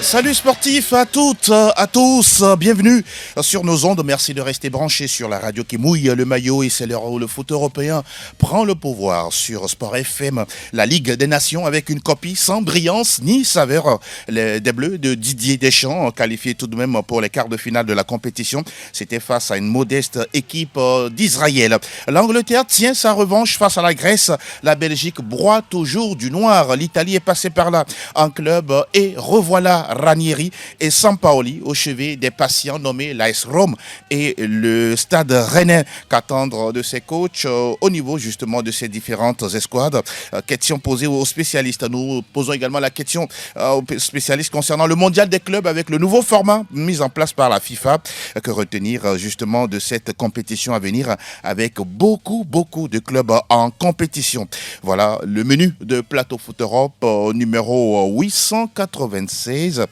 Salut sportifs à toutes, à tous, bienvenue sur nos ondes. Merci de rester branchés sur la radio qui mouille le maillot et c'est l'heure où le foot européen prend le pouvoir sur Sport FM, la Ligue des Nations avec une copie sans brillance ni saveur. Des Bleus de Didier Deschamps, qualifiés tout de même pour les quarts de finale de la compétition, c'était face à une modeste équipe d'Israël. L'Angleterre tient sa revanche face à la Grèce, la Belgique broie toujours du noir, l'Italie est passée par là en club et revoilà Ranieri et Sampaoli au chevet des patients nommés l'AS Rome et le Stade Rennais. Qu'attendre de ses coachs au niveau justement de ces différentes escouades. Question posée aux spécialistes. Nous posons également la question aux spécialistes concernant le mondial des clubs avec le nouveau format mis en place par la FIFA. Que retenir justement de cette compétition à venir avec beaucoup de clubs en compétition. Voilà le menu de Plateau Foot Europe numéro 896.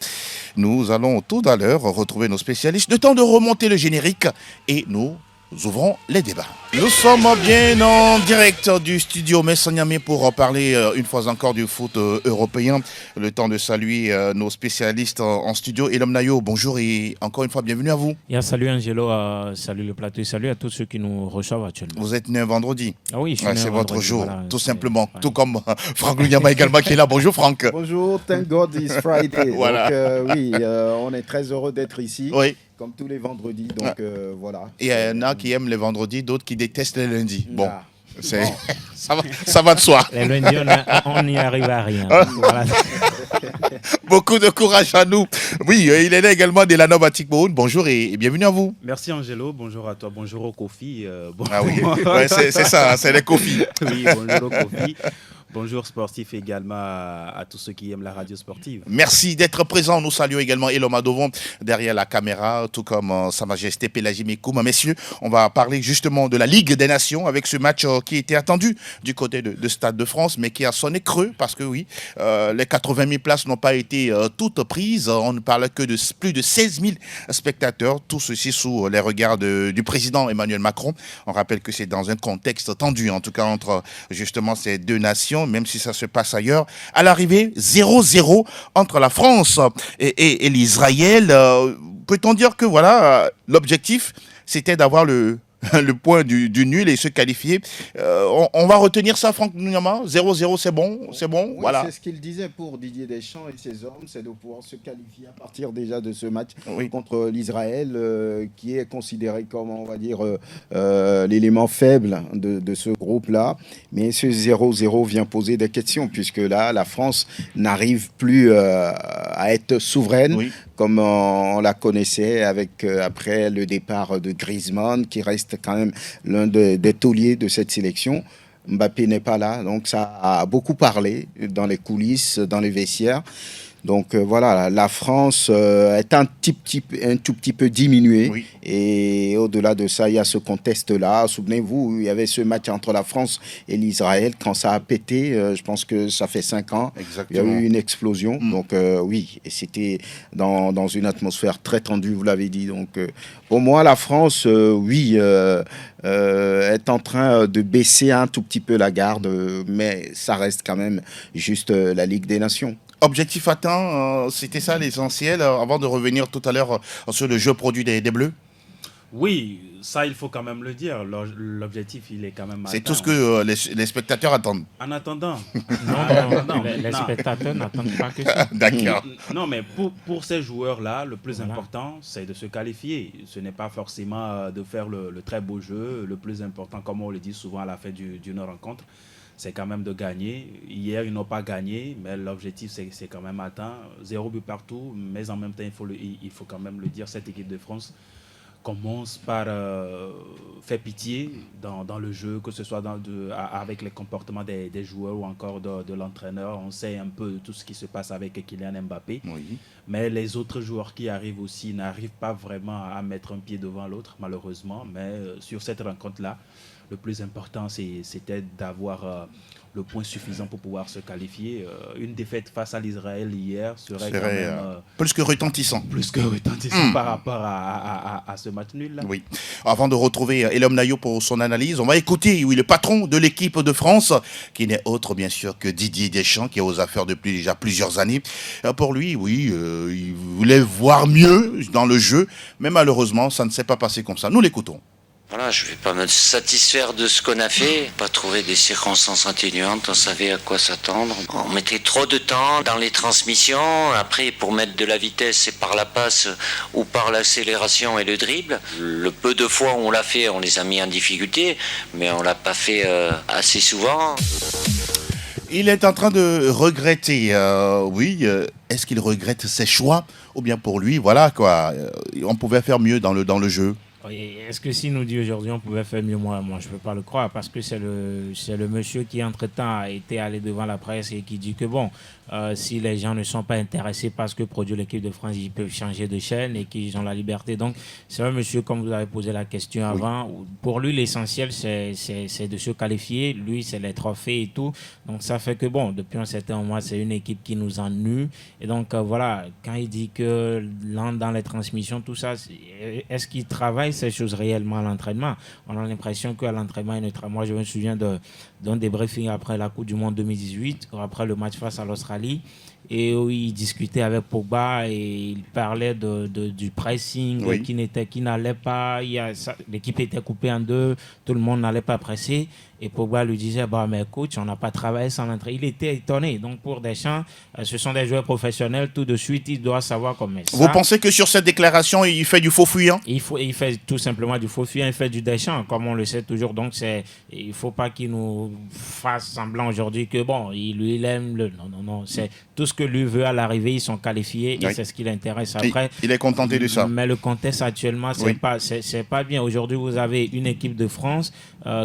Nous allons tout à l'heure retrouver nos spécialistes. Le temps de remonter le générique et nous ouvrons les débats. Nous sommes bien en direct du studio Messoniamé pour parler une fois encore du foot européen. Le temps de saluer nos spécialistes en studio. Elom Nayo, bonjour et encore une fois bienvenue à vous. Salut Angelo, salut le plateau et salut à tous ceux qui nous reçoivent actuellement. Vous êtes né un vendredi. Ah oui, je suis né c'est un votre vendredi, jour, voilà, tout simplement. Ouais. Tout comme Franck Lunyama également qui est là. Bonjour Franck. Bonjour, thank God it's Friday. Voilà. Donc on est très heureux d'être ici. Oui. Comme tous les vendredis, donc voilà. Et il y en a qui aiment les vendredis, d'autres qui détestent les lundis. Bon, bon. ça va de soi. Les lundis, on n'y arrive à rien. Voilà. Beaucoup de courage à nous. Oui, il est là également Delano Batikboun. Bonjour et bienvenue à vous. Merci Angelo, bonjour à toi, bonjour au Kofi. Ah oui, ouais, c'est ça, c'est les Kofi. Oui, bonjour au Kofi. Bonjour sportif également à tous ceux qui aiment la radio sportive. Merci d'être présent. Nous saluons également Eloma Dovon derrière la caméra, tout comme Sa Majesté Pélagie Mekoum. Messieurs, on va parler justement de la Ligue des Nations avec ce match qui était attendu du côté de Stade de France, mais qui a sonné creux parce que oui, les 80 000 places n'ont pas été toutes prises. On ne parle que de plus de 16 000 spectateurs, tout ceci sous les regards du président Emmanuel Macron. On rappelle que c'est dans un contexte tendu, en tout cas entre justement ces deux nations, même si ça se passe ailleurs. À l'arrivée, 0-0 entre la France et l'Israël. Peut-on dire que voilà, l'objectif, c'était d'avoir le point du nul et se qualifier. On va retenir ça, Franck Nyama. 0-0, c'est bon, Oui, voilà. C'est ce qu'il disait pour Didier Deschamps et ses hommes, c'est de pouvoir se qualifier à partir déjà de ce match contre l'Israël, qui est considéré comme, on va dire, l'élément faible de ce groupe-là. Mais ce 0-0 vient poser des questions, puisque là, la France n'arrive plus à être souveraine. Oui. Comme on la connaissait après le départ de Griezmann, qui reste quand même l'un des tauliers de cette sélection. Mbappé n'est pas là, donc ça a beaucoup parlé dans les coulisses, dans les vestiaires. Donc voilà, la France est un tout petit peu diminuée. Oui. Et au-delà de ça, il y a ce contexte-là. Souvenez-vous, il y avait ce match entre la France et l'Israël. Quand ça a pété, je pense que ça fait 5 ans. Exactement. Il y a eu une explosion. Donc oui, et c'était dans une atmosphère très tendue, vous l'avez dit. Donc pour moi, la France, est en train de baisser un tout petit peu la garde. Mais ça reste quand même juste la Ligue des Nations. Objectif atteint, c'était ça l'essentiel, avant de revenir tout à l'heure sur le jeu produit des Bleus? Oui, ça il faut quand même le dire. L'objectif il est quand même atteint. C'est tout ce que les spectateurs attendent. En attendant. Les spectateurs n'attendent pas que ça. D'accord. Non, mais pour ces joueurs-là, le plus important, c'est de se qualifier. Ce n'est pas forcément de faire le très beau jeu. Le plus important, comme on le dit souvent à la fin d'une rencontre, c'est quand même de gagner. Hier, ils n'ont pas gagné, mais l'objectif, c'est quand même atteint. 0 but partout, mais en même temps, il faut quand même le dire, cette équipe de France commence par faire pitié dans le jeu, que ce soit avec les comportements des joueurs ou encore de l'entraîneur. On sait un peu tout ce qui se passe avec Kylian Mbappé. Oui. Mais les autres joueurs qui arrivent aussi n'arrivent pas vraiment à mettre un pied devant l'autre, malheureusement. Mais sur cette rencontre-là, le plus important, c'était d'avoir le point suffisant pour pouvoir se qualifier. Une défaite face à l'Israël hier serait quand même, plus que retentissant. Plus que retentissant par rapport à ce match nul-là. Oui. Avant de retrouver Elom Nayo pour son analyse, on va écouter le patron de l'équipe de France, qui n'est autre bien sûr que Didier Deschamps, qui est aux affaires depuis déjà plusieurs années. Pour lui, oui, il voulait voir mieux dans le jeu, mais malheureusement, ça ne s'est pas passé comme ça. Nous l'écoutons. Voilà, je ne vais pas me satisfaire de ce qu'on a fait, pas trouver des circonstances atténuantes, on savait à quoi s'attendre. On mettait trop de temps dans les transmissions, après pour mettre de la vitesse c'est par la passe ou par l'accélération et le dribble. Le peu de fois où on l'a fait, on les a mis en difficulté, mais on ne l'a pas fait assez souvent. Il est en train de regretter, est-ce qu'il regrette ses choix ou bien pour lui, voilà quoi, on pouvait faire mieux dans le jeu. Est-ce que si nous dit aujourd'hui on pouvait faire mieux, moi je ne peux pas le croire, parce que c'est le monsieur qui entre-temps a été allé devant la presse et qui dit que bon, si les gens ne sont pas intéressés par ce que produit l'équipe de France, ils peuvent changer de chaîne et qu'ils ont la liberté. Donc c'est un monsieur, comme vous avez posé la question avant, pour lui l'essentiel c'est de se qualifier, lui c'est les trophées et tout. Donc ça fait que bon, depuis un certain moment c'est une équipe qui nous ennuie. Et donc voilà, quand il dit que dans les transmissions, tout ça, est-ce qu'il travaille ces choses réellement à l'entraînement? On a l'impression qu'à l'entraînement, moi je me souviens d'un débriefing après la Coupe du Monde 2018, après le match face à l'Australie, et où il discutait avec Pogba et il parlait du pressing qui n'allait pas, l'équipe était coupée en deux, tout le monde n'allait pas presser. Et Pogba lui disait, mais coach, on n'a pas travaillé sans l'entraînement. Il était étonné. Donc pour Deschamps, ce sont des joueurs professionnels. Tout de suite, il doit savoir comment ça. Vous pensez que sur cette déclaration, il fait du faux fuyant? Il fait tout simplement du faux fuyant. Il fait du Deschamps, comme on le sait toujours. Donc il ne faut pas qu'il nous fasse semblant aujourd'hui que il aime le... Non. C'est tout ce que lui veut à l'arrivée. Ils sont qualifiés et c'est ce qui l'intéresse après. Il est contenté de ça. Mais le contexte actuellement, c'est pas bien. Aujourd'hui, vous avez une équipe de France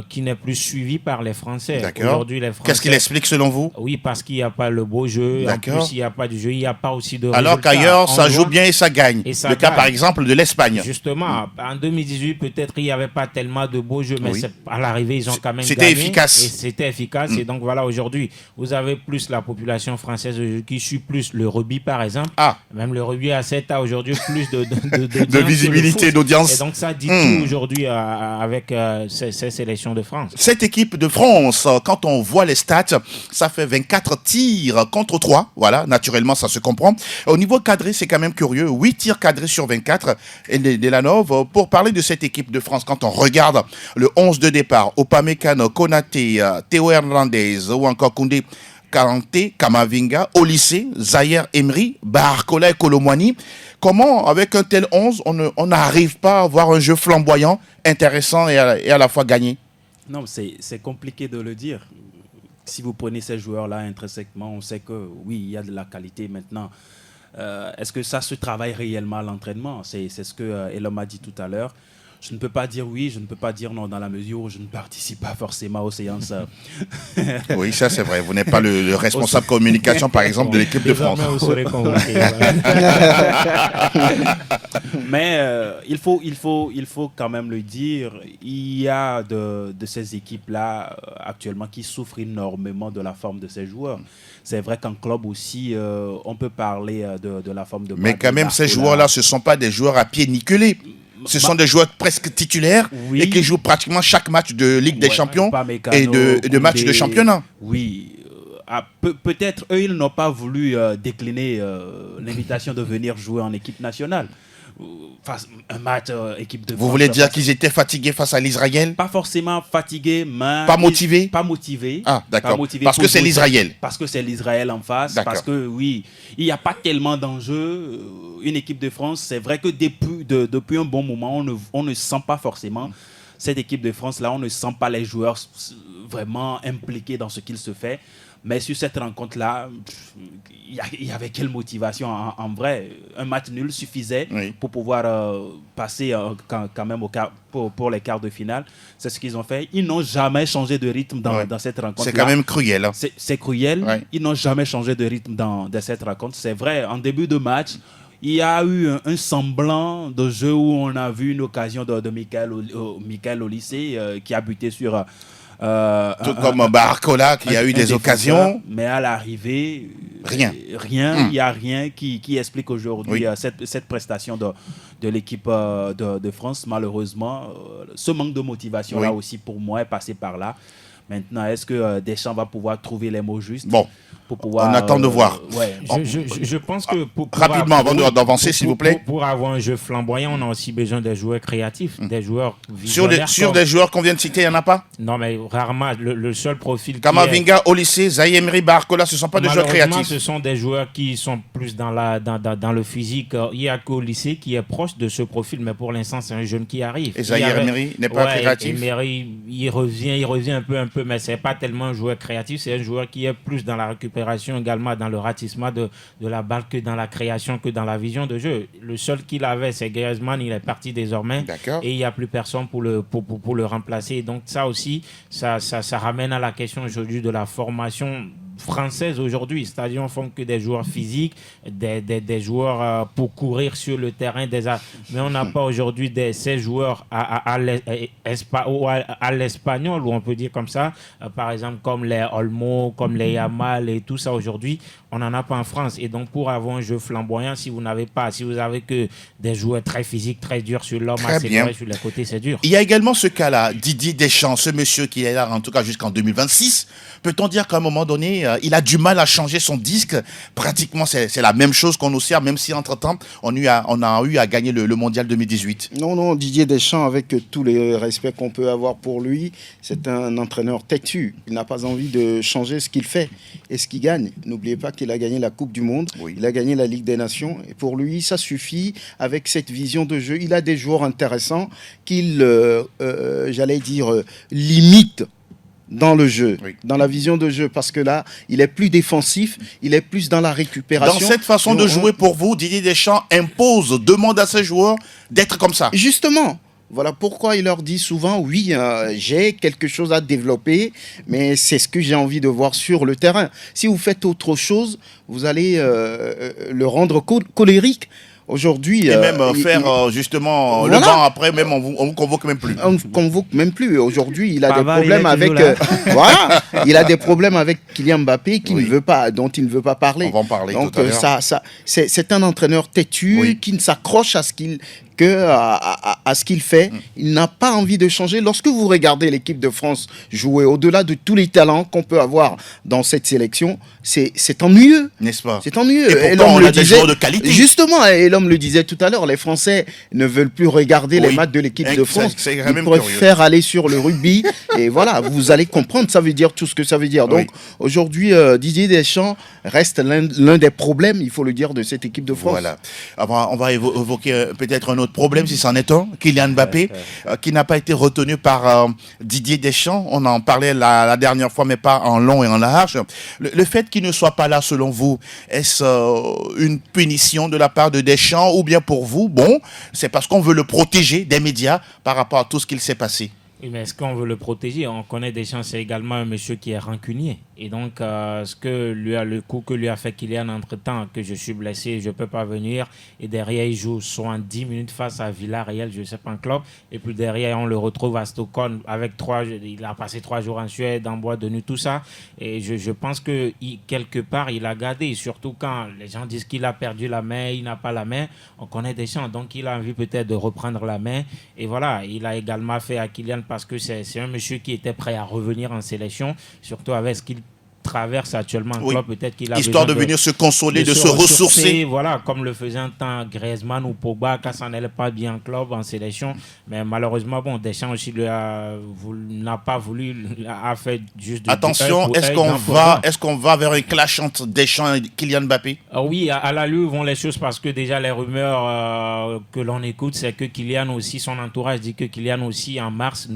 qui n'est plus suivie par les Français. Aujourd'hui, les Français... Qu'est-ce qu'il explique selon vous? Oui, parce qu'il n'y a pas le beau jeu. En plus, il n'y a pas du jeu. Il n'y a pas aussi de alors qu'ailleurs, ça joue bien et ça gagne. Le cas, par exemple, de l'Espagne. Justement, en 2018, peut-être il n'y avait pas tellement de beau jeu, mais à l'arrivée, ils ont quand même gagné. C'était efficace. Et c'était efficace. Et donc, voilà, aujourd'hui, vous avez plus la population française qui suit plus le rugby, par exemple. Même le rugby à 7 ans aujourd'hui, plus de visibilité, d'audience. Et donc, ça dit tout aujourd'hui avec ces sélections de France. Cette équipe de France, quand on voit les stats, ça fait 24 tirs contre 3. Voilà, naturellement, ça se comprend. Au niveau cadré, c'est quand même curieux. 8 tirs cadrés sur 24. Et Delanov, pour parler de cette équipe de France, quand on regarde le 11 de départ, Upamecano, Konaté, Théo Hernandez ou encore Koundé, Kanté, Kamavinga, Olysée, Zaïre Emery, Barcola et Colomwani. Comment, avec un tel 11, on n'arrive pas à avoir un jeu flamboyant, intéressant et à la fois gagné? Non, c'est compliqué de le dire. Si vous prenez ces joueurs-là intrinsèquement, on sait que oui, il y a de la qualité maintenant. Est-ce que ça se travaille réellement à l'entraînement? C'est ce que Elom a dit tout à l'heure. Je ne peux pas dire oui, je ne peux pas dire non, dans la mesure où je ne participe pas forcément aux séances. Oui, ça c'est vrai. Vous n'êtes pas le responsable communication, par exemple, de l'équipe de France. Vous serez convoqué. Mais il faut quand même le dire. Il y a de ces équipes-là actuellement qui souffrent énormément de la forme de ces joueurs. C'est vrai qu'en club aussi, on peut parler de la forme de... Mais quand même, ces joueurs-là, ce ne sont pas des joueurs à pied nickelés. Ce sont des joueurs presque titulaires et qui jouent pratiquement chaque match de Ligue des Champions et de matchs de championnat. Oui, peut-être eux, ils n'ont pas voulu décliner l'invitation de venir jouer en équipe nationale. Un match équipe de France. Vous voulez dire qu'ils étaient fatigués face à l'Israël? Pas forcément fatigués, mais... Pas motivés? Pas motivés. Ah, d'accord. Parce que c'est l'Israël. Parce que c'est l'Israël en face. Parce que, oui, il n'y a pas tellement d'enjeux. Une équipe de France, c'est vrai que depuis un bon moment, on ne sent pas forcément cette équipe de France-là. On ne sent pas les joueurs vraiment impliqués dans ce qu'il se fait. Mais sur cette rencontre-là, il y avait quelle motivation en vrai? Un match nul suffisait pour pouvoir passer quand même pour les quarts de finale. C'est ce qu'ils ont fait. Ils n'ont jamais changé de rythme dans cette rencontre-là. C'est quand même cruel. Hein. C'est cruel. Ils n'ont jamais changé de rythme dans cette rencontre. C'est vrai, en début de match, il y a eu un semblant de jeu où on a vu une occasion de Michael Olysée qui a buté sur Tout comme Barcola qui a eu des occasions. Mais à l'arrivée, rien. Il n'y a rien qui explique aujourd'hui cette prestation de l'équipe de France. Malheureusement, ce manque de motivation-là aussi, pour moi, est passé par là. Maintenant, est-ce que Deschamps va pouvoir trouver les mots justes pour pouvoir, on attend de voir. Je pense que rapidement, avant d'avancer, s'il vous plaît. Pour avoir un jeu flamboyant, on a aussi besoin des joueurs créatifs, des joueurs visionnaires. Sur des joueurs qu'on vient de citer, il n'y en a pas? Non, mais rarement. Le seul profil. Kamavinga, Olysée, Zaïre Emery, Barcola, ce ne sont pas des joueurs créatifs. Ce sont des joueurs qui sont plus dans le physique. Il y a qu'Olysée qui est proche de ce profil, mais pour l'instant, c'est un jeune qui arrive. Et Zaïre Emery n'est pas créatif? Emery, il revient un peu, mais ce n'est pas tellement un joueur créatif, c'est un joueur qui est plus dans la récupération, également dans le ratissement de la balle que dans la création, que dans la vision de jeu. Le seul qu'il avait, c'est Griezmann, il est parti désormais. D'accord. Et il n'y a plus personne pour le remplacer. Donc ça aussi, ça ramène à la question aujourd'hui de la formation française aujourd'hui, c'est-à-dire on forme que des joueurs physiques, des joueurs pour courir sur le terrain, mais on n'a pas aujourd'hui ces joueurs à l'espagnol, ou on peut dire comme ça, par exemple comme les Olmo, comme les Yamal et tout ça aujourd'hui, on n'en a pas en France. Et donc pour avoir un jeu flamboyant, si vous avez que des joueurs très physiques, très durs sur l'homme, assez vrai sur les côtés, c'est dur. Il y a également ce cas-là, Didier Deschamps, ce monsieur qui est là en tout cas jusqu'en 2026, peut-on dire qu'à un moment donné, il a du mal à changer son disque? Pratiquement, c'est la même chose qu'on observe, même si entre-temps, on a eu à gagner le Mondial 2018. Non, Didier Deschamps, avec tous les respects qu'on peut avoir pour lui, c'est un entraîneur têtu. Il n'a pas envie de changer ce qu'il fait et ce qu'il gagne. N'oubliez pas qu'il a gagné la Coupe du Monde, il a gagné la Ligue des Nations, et pour lui, ça suffit avec cette vision de jeu. Il a des joueurs intéressants qu'il, limite dans le jeu, dans la vision de jeu, parce que là, il est plus défensif, il est plus dans la récupération. Dans cette façon de jouer pour vous, Didier Deschamps demande à ses joueurs d'être comme ça. Justement, voilà pourquoi il leur dit souvent, j'ai quelque chose à développer, mais c'est ce que j'ai envie de voir sur le terrain. Si vous faites autre chose, vous allez le rendre colérique. Aujourd'hui, et même justement le banc après, même on vous convoque même plus. On ne convoque même plus. Aujourd'hui, il a des problèmes avec il a des problèmes avec Kylian Mbappé dont il ne veut pas parler. On va en parler. Donc tout à l'heure. c'est un entraîneur têtu qui ne s'accroche à ce qu'il fait. Il n'a pas envie de changer. Lorsque vous regardez l'équipe de France jouer, au-delà de tous les talents qu'on peut avoir dans cette sélection, c'est ennuyeux. N'est-ce pas? C'est ennuyeux. Et pourtant, on a des joueurs de qualité. Justement, et l'homme le disait tout à l'heure, les Français ne veulent plus regarder les matchs de l'équipe de France. Ils préfèrent aller sur le rugby. Et voilà, vous allez comprendre, ça veut dire tout ce que ça veut dire. Donc aujourd'hui, Didier Deschamps reste l'un des problèmes, il faut le dire, de cette équipe de France. Voilà. On va évoquer peut-être un autre problème, si c'en est un, Kylian Mbappé, qui n'a pas été retenu par Didier Deschamps. On en parlait la dernière fois, mais pas en long et en large. Le fait qu'il ne soit pas là, selon vous, est-ce une punition de la part de Deschamps, ou bien pour vous, c'est parce qu'on veut le protéger des médias par rapport à tout ce qu'il s'est passé? Oui, mais est-ce qu'on veut le protéger? On connaît Deschamps, c'est également un monsieur qui est rancunier. Et donc, le coup que lui a fait Kylian entre-temps, que je suis blessé, je ne peux pas venir. Et derrière, il joue 10 minutes face à Villarreal, je ne sais pas, un club. Et puis derrière, on le retrouve à Stockholm avec il a passé 3 jours en Suède, en boîte de nuit, tout ça. Et je pense que quelque part, il a gardé. Surtout quand les gens disent qu'il a perdu la main, il n'a pas la main. On connaît Deschamps, donc il a envie peut-être de reprendre la main. Et voilà, il a également fait à Kylian, parce que c'est un monsieur qui était prêt à revenir en sélection, surtout avec ce qu'il traverse actuellement en club, peut-être qu'il a histoire de venir se consoler, de se ressourcer. Voilà, comme le faisait un temps Griezmann ou Pogba quand ça n'allait pas bien en club, en sélection. Mais malheureusement, Deschamps aussi n'a pas voulu, a fait juste de... Attention, est-ce qu'on va vers un clash entre Deschamps et Kylian Mbappé? Oui, à l'allure vont les choses, parce que déjà les rumeurs que l'on écoute, c'est que Kylian aussi, son entourage dit que Kylian aussi en mars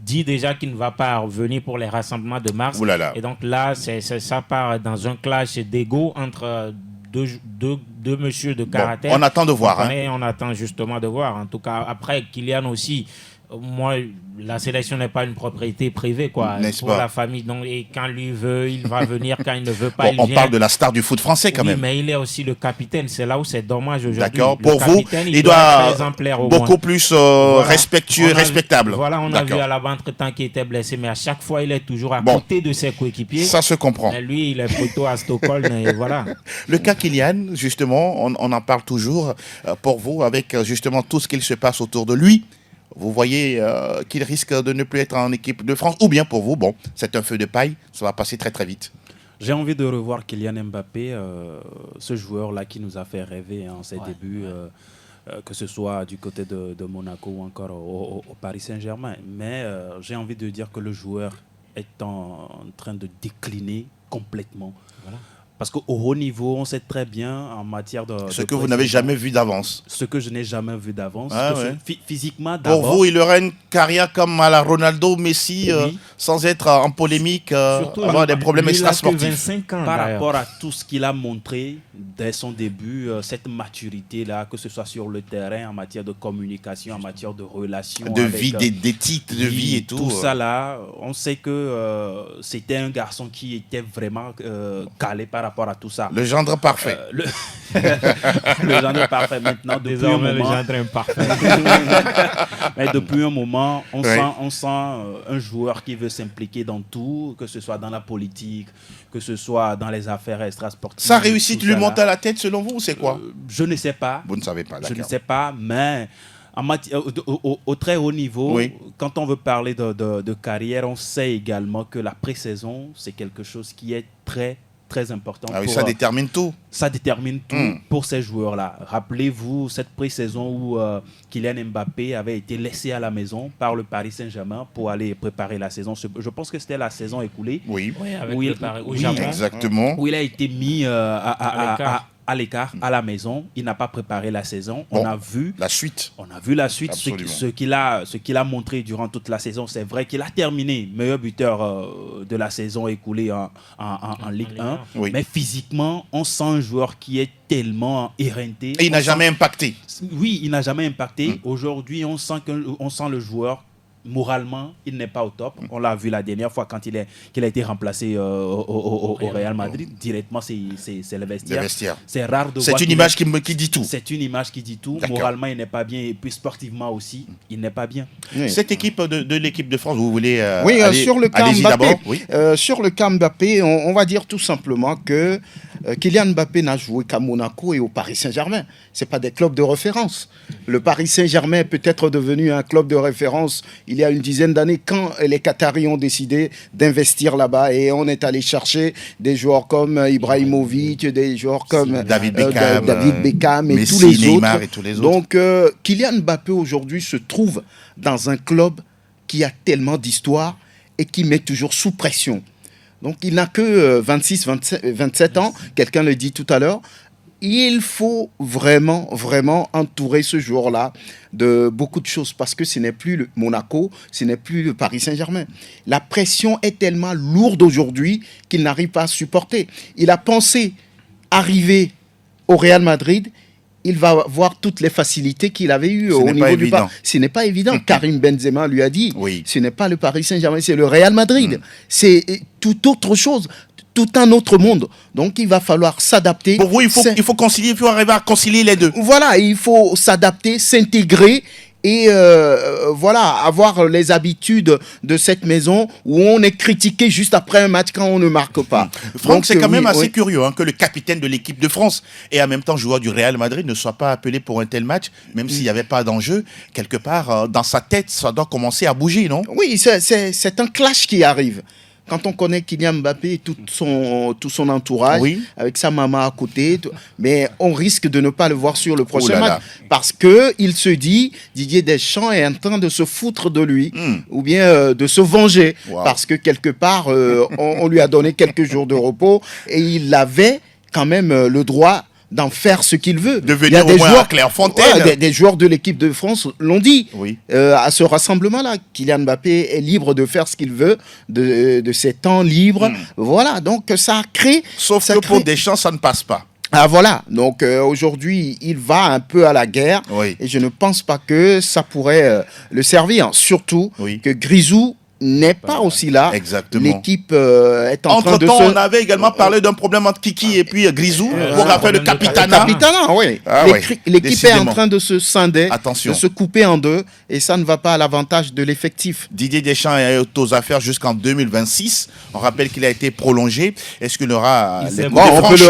dit déjà qu'il ne va pas revenir pour les rassemblements de mars. Oulala. Et donc là, ça part dans un clash d'ego entre deux messieurs de caractère. On attend de voir. On attend justement de voir. En tout cas, après, Kylian aussi moi, la sélection n'est pas une propriété privée, quoi. N'est-ce pour pas? la famille. Donc, et quand lui veut, il va venir. Quand il ne veut pas, Bon, il on vient. parle de la star du foot français quand Oui, même. mais il est aussi le capitaine. C'est là où c'est dommage aujourd'hui. D'accord. Le Pour vous, capitaine, il doit doit être exemplaire au beaucoup moins. plus Voilà. respectueux, On a- respectable. Voilà, on a vu D'accord. à la entre-temps qu'il était blessé, mais à chaque fois, il est toujours à Bon. côté de ses coéquipiers. Ça se comprend. Mais lui, il est plutôt à Stockholm, et voilà. Le cas Kylian, justement, on en parle toujours. Pour vous, avec justement tout ce qu'il se passe autour de lui, vous voyez qu'il risque de ne plus être en équipe de France, ou bien pour vous, bon, c'est un feu de paille, ça va passer très très vite. J'ai envie de revoir Kylian Mbappé, ce joueur-là qui nous a fait rêver en ses débuts, que ce soit du côté de Monaco ou encore au Paris Saint-Germain. Mais j'ai envie de dire que le joueur est en train de décliner complètement. Voilà. Parce qu'au haut niveau, on sait très bien en matière de... Ce que vous n'avez jamais vu d'avance. Ce que je n'ai jamais vu d'avance. Ah, ouais. Physiquement, d'abord... Pour vous, il aurait une carrière comme à la Ronaldo, Messi, Oui. sans être en polémique, Surtout, avoir des problèmes lui, il a que extrasportifs. 25 ans, Par d'ailleurs. rapport à tout ce qu'il a montré dès son début, cette maturité-là, que ce soit sur le terrain, en matière de communication, en matière de relations. De avec, vie, des titres de vie et tout. Tout ça là, on sait que c'était un garçon qui était vraiment calé par rapport à tout ça. Le gendre parfait. Le gendre parfait maintenant, depuis Désormais, un le moment. gendre imparfait. Mais depuis un moment, on Ouais. sent un joueur qui veut s'impliquer dans tout, que ce soit dans la politique, que ce soit dans les affaires extrasportives. Sa réussite tout lui ça monte là. à la tête selon vous, c'est quoi? Je ne sais pas. Vous ne savez pas, Je ne d'accord. sais pas, mais au très haut niveau, Oui. quand on veut parler de carrière, on sait également que la pré-saison, c'est quelque chose qui est très, très important. Ah oui, pour, ça détermine tout. ça détermine tout pour ces joueurs-là. Rappelez-vous cette pré-saison où Kylian Mbappé avait été laissé à la maison par le Paris Saint-Germain pour aller préparer la saison. Je pense que c'était la saison écoulée. Oui, Oui, avec Oui, le Paris, au oui, Japon. exactement. Où il a été mis À l'écart. à l'écart, à la maison. Il n'a pas préparé la saison. Bon. On a vu La suite. la suite, Absolument. ce qu'il a montré durant toute la saison. C'est vrai qu'il a terminé meilleur buteur de la saison écoulée en Ligue 1. Oui. Mais physiquement, on sent un joueur qui est tellement éreinté. Et il n'a On sent- jamais impacté. Oui, il n'a jamais impacté. Aujourd'hui, on sent le joueur. Moralement, il n'est pas au top. On l'a vu la dernière fois quand qu'il a été remplacé au Real Madrid. Directement, c'est le Les vestiaire. vestiaires. C'est rare de voir C'est une qu'il image qui dit tout. C'est une image qui dit tout. D'accord. Moralement, il n'est pas bien. Et puis sportivement aussi, il n'est pas bien. Oui. Cette équipe de l'équipe de France, vous voulez Oui, aller- sur le cas allez-y Mbappé, d'abord. Oui. sur le cas Mbappé, on va dire tout simplement que Kylian Mbappé n'a joué qu'à Monaco et au Paris Saint-Germain. Ce pas des clubs de référence. Le Paris Saint-Germain est peut-être devenu un club de référence il y a une dizaine d'années quand les Qataris ont décidé d'investir là-bas et on est allé chercher des joueurs comme Ibrahimovic, des joueurs comme David Beckham, David Beckham et Messi, tous les Neymar autres. et tous les autres. Donc Kylian Mbappé aujourd'hui se trouve dans un club qui a tellement d'histoire et qui met toujours sous pression. Donc il n'a que 26, 27 ans, quelqu'un le dit tout à l'heure. Il faut vraiment, vraiment entourer ce joueur-là de beaucoup de choses parce que ce n'est plus le Monaco, ce n'est plus le Paris Saint-Germain. La pression est tellement lourde aujourd'hui qu'il n'arrive pas à supporter. Il a pensé arriver au Real Madrid, il va voir toutes les facilités qu'il avait eues Ce au n'est niveau pas du évident. Paris. Ce n'est pas évident. Karim Benzema lui a dit, Oui. ce n'est pas le Paris Saint-Germain, c'est le Real Madrid. C'est tout autre chose, tout un autre monde. Donc il va falloir s'adapter. Pour vous, il faut concilier, il faut arriver à concilier les deux. Voilà, il faut s'adapter, s'intégrer et voilà, avoir les habitudes de cette maison où on est critiqué juste après un match quand on ne marque pas. Franck, Donc, c'est quand même oui, assez oui. curieux que le capitaine de l'équipe de France et en même temps joueur du Real Madrid ne soit pas appelé pour un tel match, même s'il n'y avait pas d'enjeu. Quelque part, dans sa tête, ça doit commencer à bouger, non? Oui, c'est un clash qui arrive. Quand on connaît Kylian Mbappé et tout son entourage, Oui. avec sa maman à côté, mais on risque de ne pas le voir sur le prochain là là. match. Parce qu'il se dit, Didier Deschamps est en train de se foutre de lui, ou bien de se venger. Wow. Parce que quelque part, on lui a donné quelques jours de repos et il avait quand même le droit d'en faire ce qu'il veut. De venir Il y a au des moins joueurs, à Clairefontaine. voilà, des joueurs de l'équipe de France l'ont dit. Oui. À ce rassemblement-là, Kylian Mbappé est libre de faire ce qu'il veut de ses temps libres. Voilà, donc ça crée... Sauf ça que crée- pour Deschamps, ça ne passe pas. Ah voilà, donc aujourd'hui il va un peu à la guerre et je ne pense pas que ça pourrait le servir, surtout que Grisou n'est pas aussi là. Exactement. L'équipe est en train de se... on avait également parlé d'un problème entre Kiki et puis Grisou pour rappel de Capitana. Capitana, oui. L'équipe est en train de se scinder, de se couper en deux, et ça ne va pas à l'avantage de l'effectif. Didier Deschamps est aux affaires jusqu'en 2026. On rappelle qu'il a été prolongé. Est-ce qu'il aura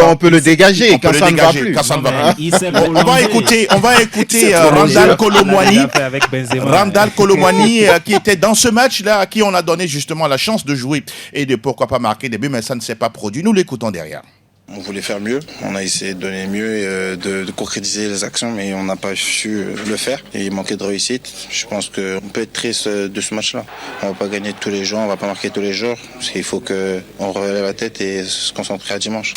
on peut le dégager quand ça ne va plus. On va écouter Randal Colomwani. Randal Colomwani qui était dans ce match-là, à qui on a donné justement la chance de jouer et de pourquoi pas marquer des buts, mais ça ne s'est pas produit. Nous l'écoutons derrière. On voulait faire mieux, on a essayé de donner mieux et de concrétiser les actions, mais on n'a pas su le faire et il manquait de réussite. Je pense qu'on peut être triste de ce match-là. On ne va pas gagner tous les jours, on ne va pas marquer tous les jours. Il faut qu'on relève la tête et se concentrer à dimanche.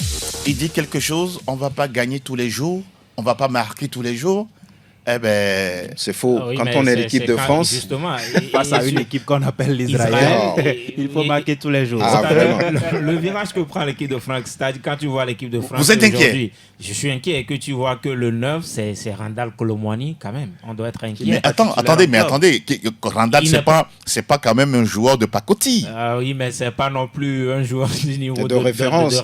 Il dit quelque chose, on ne va pas gagner tous les jours, on ne va pas marquer tous les jours. Eh ben, c'est faux. Quand on est l'équipe de France, justement, face à une équipe qu'on appelle l'Israël, il faut marquer tous les jours. Le virage que prend l'équipe de France, c'est-à-dire quand tu vois l'équipe de France, vous êtes inquiet? Je suis inquiet et que tu vois que le 9, c'est Randal Colomwani quand même. On doit être inquiet. Mais attendez, Randal, c'est pas quand même un joueur de pacotille. Oui, mais c'est pas non plus un joueur du niveau de référence.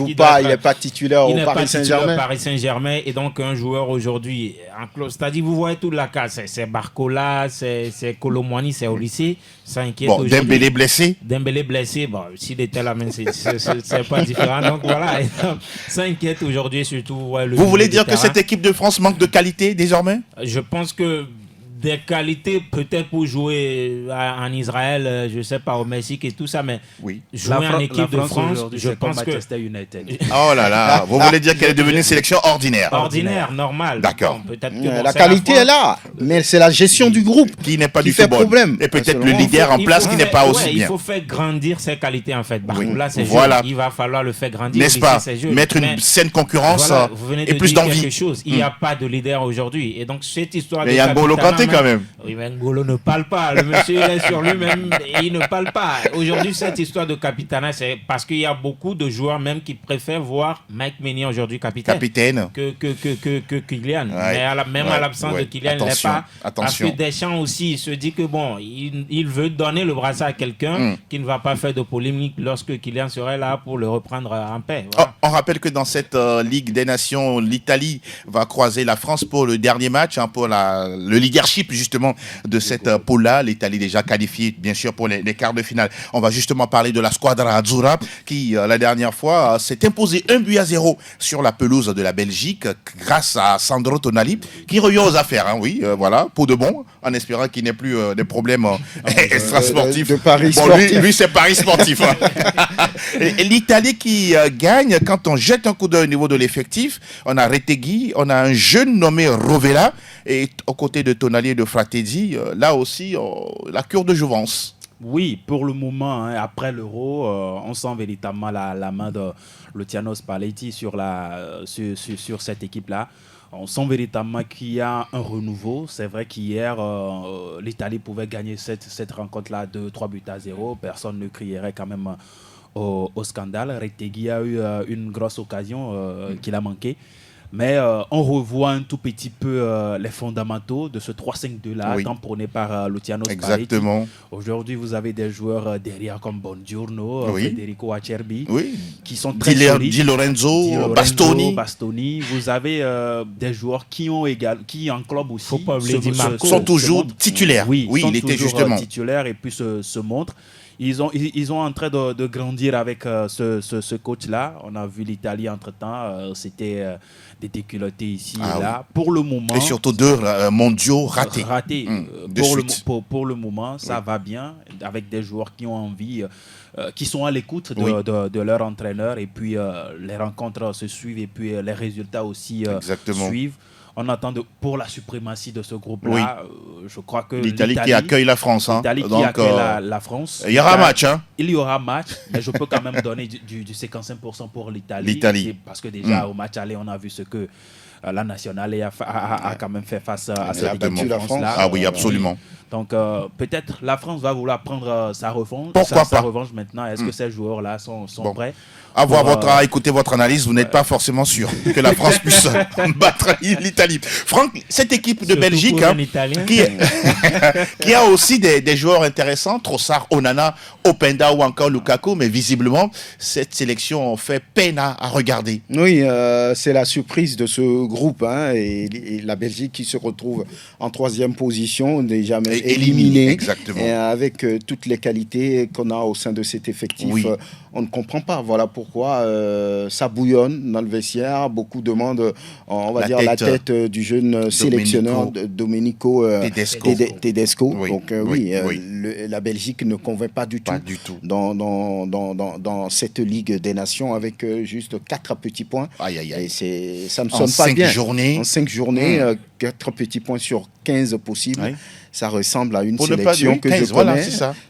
Il n'est pas titulaire au Paris Saint-Germain. Et donc un joueur aujourd'hui en close. C'est-à-dire, vous voyez toute la case, c'est Barcola, c'est Colomwani, c'est au lycée. Ça inquiète aujourd'hui. Dembélé blessé. Dembélé blessé, bon, s'il était là, même, c'est pas différent. Donc voilà, ça inquiète aujourd'hui, surtout. Ouais, vous voulez dire que cette équipe de France manque de qualité désormais? Je pense que des qualités peut-être pour jouer en Israël, je sais pas, au Mexique et tout ça, mais jouer en équipe de France, je pense que... Manchester United. Oh là là, vous voulez dire qu'elle est devenue une sélection ordinaire? Ordinaire, normal. D'accord. La qualité est là, mais c'est la gestion du groupe qui n'est pas du fait football. Problème. Et peut-être le leader en place qui n'est pas aussi bien. Il faut faire grandir ses qualités en fait. Là, c'est voilà. Il va falloir le faire grandir. N'est-ce pas? Mettre une saine concurrence et plus d'envie. Il n'y a pas de leader aujourd'hui. Et donc cette histoire de... Mais il y a N'Golo Kanté quand même. Oui, mais N'Golo ne parle pas. Le monsieur il est sur lui-même et il ne parle pas. Aujourd'hui, cette histoire de capitana, c'est parce qu'il y a beaucoup de joueurs même qui préfèrent voir Mike Maignan aujourd'hui capitaine. Que Kylian. Mais à l'absence de Kylian, il n'est pas. Parce que Deschamps aussi, il se dit que bon, il veut donner le brassard à quelqu'un qui ne va pas faire de polémique lorsque Kylian serait là pour le reprendre en paix. Voilà. On rappelle que dans cette Ligue des Nations, l'Italie va croiser la France pour le dernier match, pour le leadership justement de cette poule-là. L'Italie déjà qualifiée bien sûr pour les quarts de finale. On va justement parler de la Squadra Azzurra qui la dernière fois s'est imposée 1-0 sur la pelouse de la Belgique grâce à Sandro Tonali qui revient aux affaires. Voilà, pour de bon, en espérant qu'il n'ait plus des problèmes extra-sportifs. De Paris sportif. Lui c'est Paris sportif. Et l'Italie qui gagne quand on jette un coup d'œil au niveau de l'effectif. On a Retegui, on a un jeune nommé Rovella et aux côtés de Tonali et de Frattesi, là aussi la cure de jouvence. Oui, pour le moment, après l'Euro, on sent véritablement la main de Luciano Spalletti sur cette équipe-là. On sent véritablement qu'il y a un renouveau. C'est vrai qu'hier, l'Italie pouvait gagner cette rencontre-là 2-3-0. Personne ne crierait quand même au scandale. Retegui a eu une grosse occasion qu'il a manqué. Mais on revoit un tout petit peu les fondamentaux de ce 3-5-2-là, tamponné par Luciano Spalletti. Exactement. Aujourd'hui, vous avez des joueurs derrière comme Bongiorno, Federico Acerbi, qui sont très solides. Di Lorenzo, Bastoni. Vous avez des joueurs qui en club aussi sont toujours titulaires. Oui, il était justement titulaire et puis se montrent. Ils ont en train de grandir avec ce coach-là. On a vu l'Italie entre-temps. C'était des déculottés ici et là. Pour le moment... Et surtout 2 mondiaux ratés. Pour le moment, ça va bien avec des joueurs qui ont envie, qui sont à l'écoute de leur entraîneur. Et puis, les rencontres se suivent et puis les résultats aussi suivent. On attend pour la suprématie de ce groupe-là. Je crois que l'Italie qui accueille la France. L'Italie qui accueille la France. Il y aura match. Il y aura match, mais je peux quand même donner du 55% pour l'Italie. Parce que déjà, au match aller, on a vu ce que la nationale et a quand même fait face à cette équipe de la France-là. Ah oui, absolument. Donc peut-être la France va vouloir prendre sa revanche. Pourquoi sa pas revanche maintenant. Est-ce que ces joueurs-là sont prêts? À écouter votre analyse, vous n'êtes pas forcément sûr que la France puisse battre l'Italie. Franck, cette équipe de Belgique qui a aussi des joueurs intéressants, Trossard, Onana, Openda ou encore Lukaku, mais visiblement, cette sélection fait peine à regarder. Oui, c'est la surprise de ce groupe, et la Belgique qui se retrouve en 3e position, déjà éliminée. Exactement. Et avec toutes les qualités qu'on a au sein de cet effectif, on ne comprend pas. Voilà pourquoi ça bouillonne dans le vestiaire. Beaucoup demandent, la tête du jeune sélectionneur Domenico Tedesco. Donc la Belgique ne convainc pas du tout, dans cette Ligue des Nations avec juste 4 petits points. Et ça ne sonne pas bien. En 5 journées, 4 petits points sur 15 possibles. Ça ressemble à une sélection que je connais.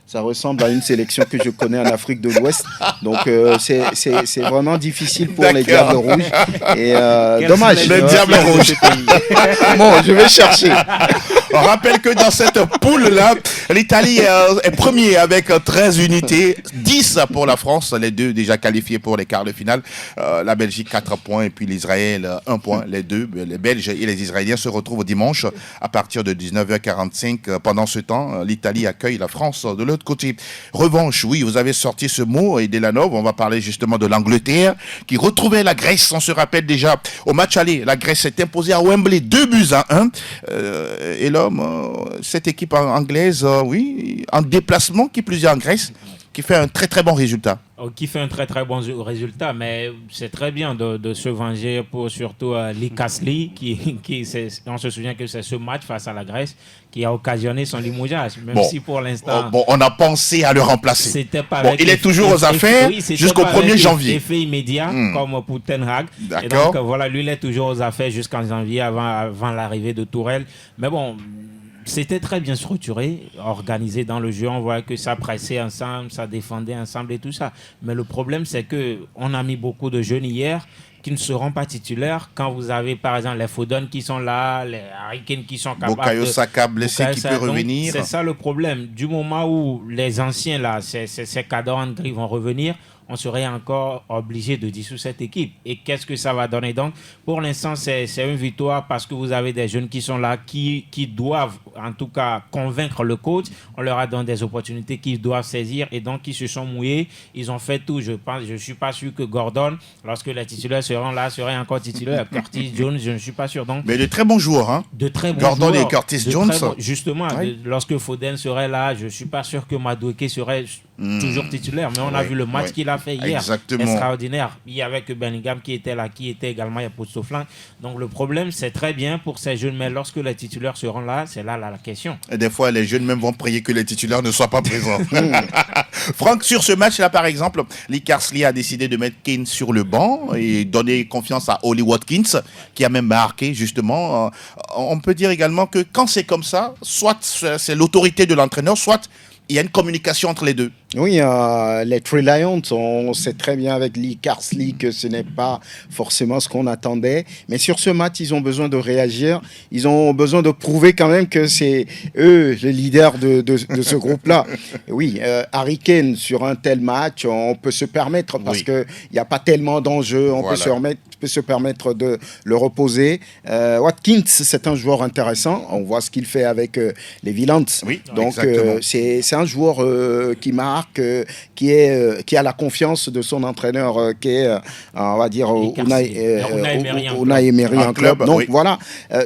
Ça ressemble à une sélection que je connais en Afrique de l'Ouest. Donc c'est vraiment difficile pour les Diables Rouges. Et dommage. Les Diables Rouges. Bon, je vais chercher. On rappelle que dans cette poule-là, l'Italie est premier avec 13 unités, 10 pour la France, les deux déjà qualifiés pour les quarts de finale. La Belgique 4 points et puis l'Israël 1 point. Les deux, les Belges et les Israéliens se retrouvent dimanche à partir de 19h45. Pendant ce temps, l'Italie accueille la France de l'autre côté. Revanche, oui, vous avez sorti ce mot, et Delanov, on va parler justement de l'Angleterre qui retrouvait la Grèce. On se rappelle déjà au match aller, la Grèce s'est imposée à Wembley 2-1. Et l'homme, cette équipe anglaise, en déplacement, qui plus est en Grèce, qui fait un très très bon résultat. Qui fait un très très bon résultat, mais c'est très bien de se venger pour surtout Lee Castley, on se souvient que c'est ce match face à la Grèce qui a occasionné son limogeage, même si pour l'instant... on a pensé à le remplacer. C'était pas il est toujours aux affaires jusqu'au 1er janvier. Effet immédiat, comme pour Ten Hag. D'accord. Et donc voilà, lui il est toujours aux affaires jusqu'en janvier avant l'arrivée de Tourelle. Mais bon... C'était très bien structuré, organisé dans le jeu. On voit que ça pressait ensemble, ça défendait ensemble et tout ça. Mais le problème, c'est qu'on a mis beaucoup de jeunes hier qui ne seront pas titulaires. Quand vous avez, par exemple, les Foden qui sont là, les Harry Kane qui sont capables Bukayo Saka blessé qui peut revenir. C'est ça le problème. Du moment où les anciens, là, ces cadres en gris vont revenir, on serait encore obligé de dissoudre cette équipe. Et qu'est-ce que ça va donner donc? Pour l'instant, c'est une victoire parce que vous avez des jeunes qui sont là, qui doivent en tout cas convaincre le coach. On leur a donné des opportunités qu'ils doivent saisir et donc ils se sont mouillés. Ils ont fait tout. Je suis pas sûr que Gordon, lorsque les titulaires seront là, serait encore titulaire. Curtis Jones, je ne suis pas sûr. Donc, mais de très bons joueurs. De très bons Gordon joueurs. Et Curtis Jones. Justement, lorsque Foden serait là, je ne suis pas sûr que Madueke serait toujours titulaire. Mais on a vu le match qu'il a fait hier. Exactement. Extraordinaire. Il y avait que Bellingham qui était là, qui était également Yapoutsoflan. Donc le problème, c'est très bien pour ces jeunes, mais lorsque les titulaires seront là, c'est là la question. Et des fois, les jeunes même vont prier que les titulaires ne soient pas présents. Franck, sur ce match-là, par exemple, Lee Carsley a décidé de mettre Kane sur le banc et donner confiance à Ollie Watkins, qui a même marqué, justement. On peut dire également que quand c'est comme ça, soit c'est l'autorité de l'entraîneur, soit il y a une communication entre les deux. Oui, les Three Lions, on sait très bien avec Lee Carsley que ce n'est pas forcément ce qu'on attendait. Mais sur ce match, ils ont besoin de réagir. Ils ont besoin de prouver quand même que c'est eux les leaders de ce groupe-là. Oui, Harry Kane, sur un tel match, on peut se permettre parce qu'il n'y a pas tellement d'enjeux. On peut se permettre de le reposer. Watkins, c'est un joueur intéressant. On voit ce qu'il fait avec les Villains. Oui, donc, c'est un joueur qui marque, qui a la confiance de son entraîneur, qui est, on va dire, Unai Emery en club. Donc voilà,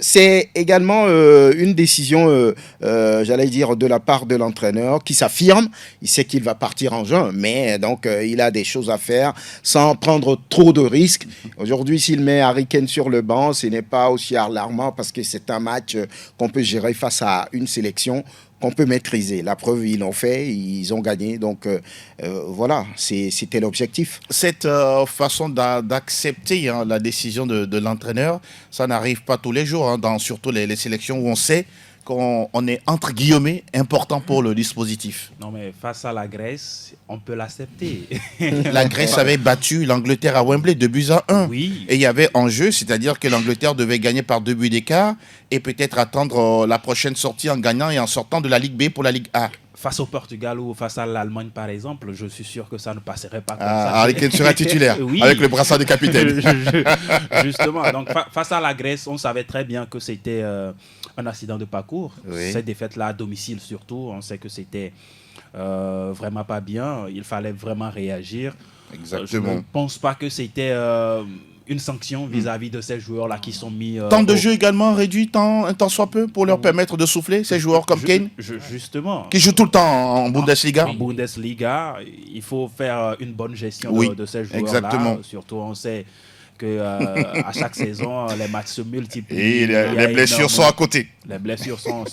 c'est également une décision, j'allais dire, de la part de l'entraîneur qui s'affirme. Il sait qu'il va partir en juin, mais donc il a des choses à faire sans prendre trop de risques. Aujourd'hui, s'il met Harry Kane sur le banc, ce n'est pas aussi alarmant parce que c'est un match qu'on peut gérer face à une sélection qu'on peut maîtriser. La preuve, ils l'ont fait, ils ont gagné. Donc voilà, c'était l'objectif. Cette façon d'accepter la décision de l'entraîneur, ça n'arrive pas tous les jours, surtout les sélections où on sait qu'on est, entre guillemets, important pour le dispositif. Non, mais face à la Grèce, on peut l'accepter. La Grèce avait battu l'Angleterre à Wembley 2-1. Oui. Et il y avait enjeu, c'est-à-dire que l'Angleterre devait gagner par 2 buts d'écart et peut-être attendre la prochaine sortie en gagnant et en sortant de la Ligue B pour la Ligue A. Face au Portugal ou face à l'Allemagne, par exemple, je suis sûr que ça ne passerait pas comme ça. Harry Kane sera titulaire, oui. avec le brassard de capitaine. Justement, donc face à la Grèce, on savait très bien que c'était un accident de parcours. Oui. Cette défaite-là à domicile surtout, on sait que c'était vraiment pas bien. Il fallait vraiment réagir. Exactement. Je ne pense pas que c'était une sanction vis-à-vis de ces joueurs-là qui sont mis... Temps de jeu également réduit, un temps soit peu, pour leur permettre de souffler, ces joueurs comme Kane, justement. qui jouent tout le temps en Bundesliga. En Bundesliga, il faut faire une bonne gestion de ces joueurs-là. Exactement. Surtout, on sait que à chaque saison, les matchs se multiplient. Et les blessures sont à côté. Les blessures sont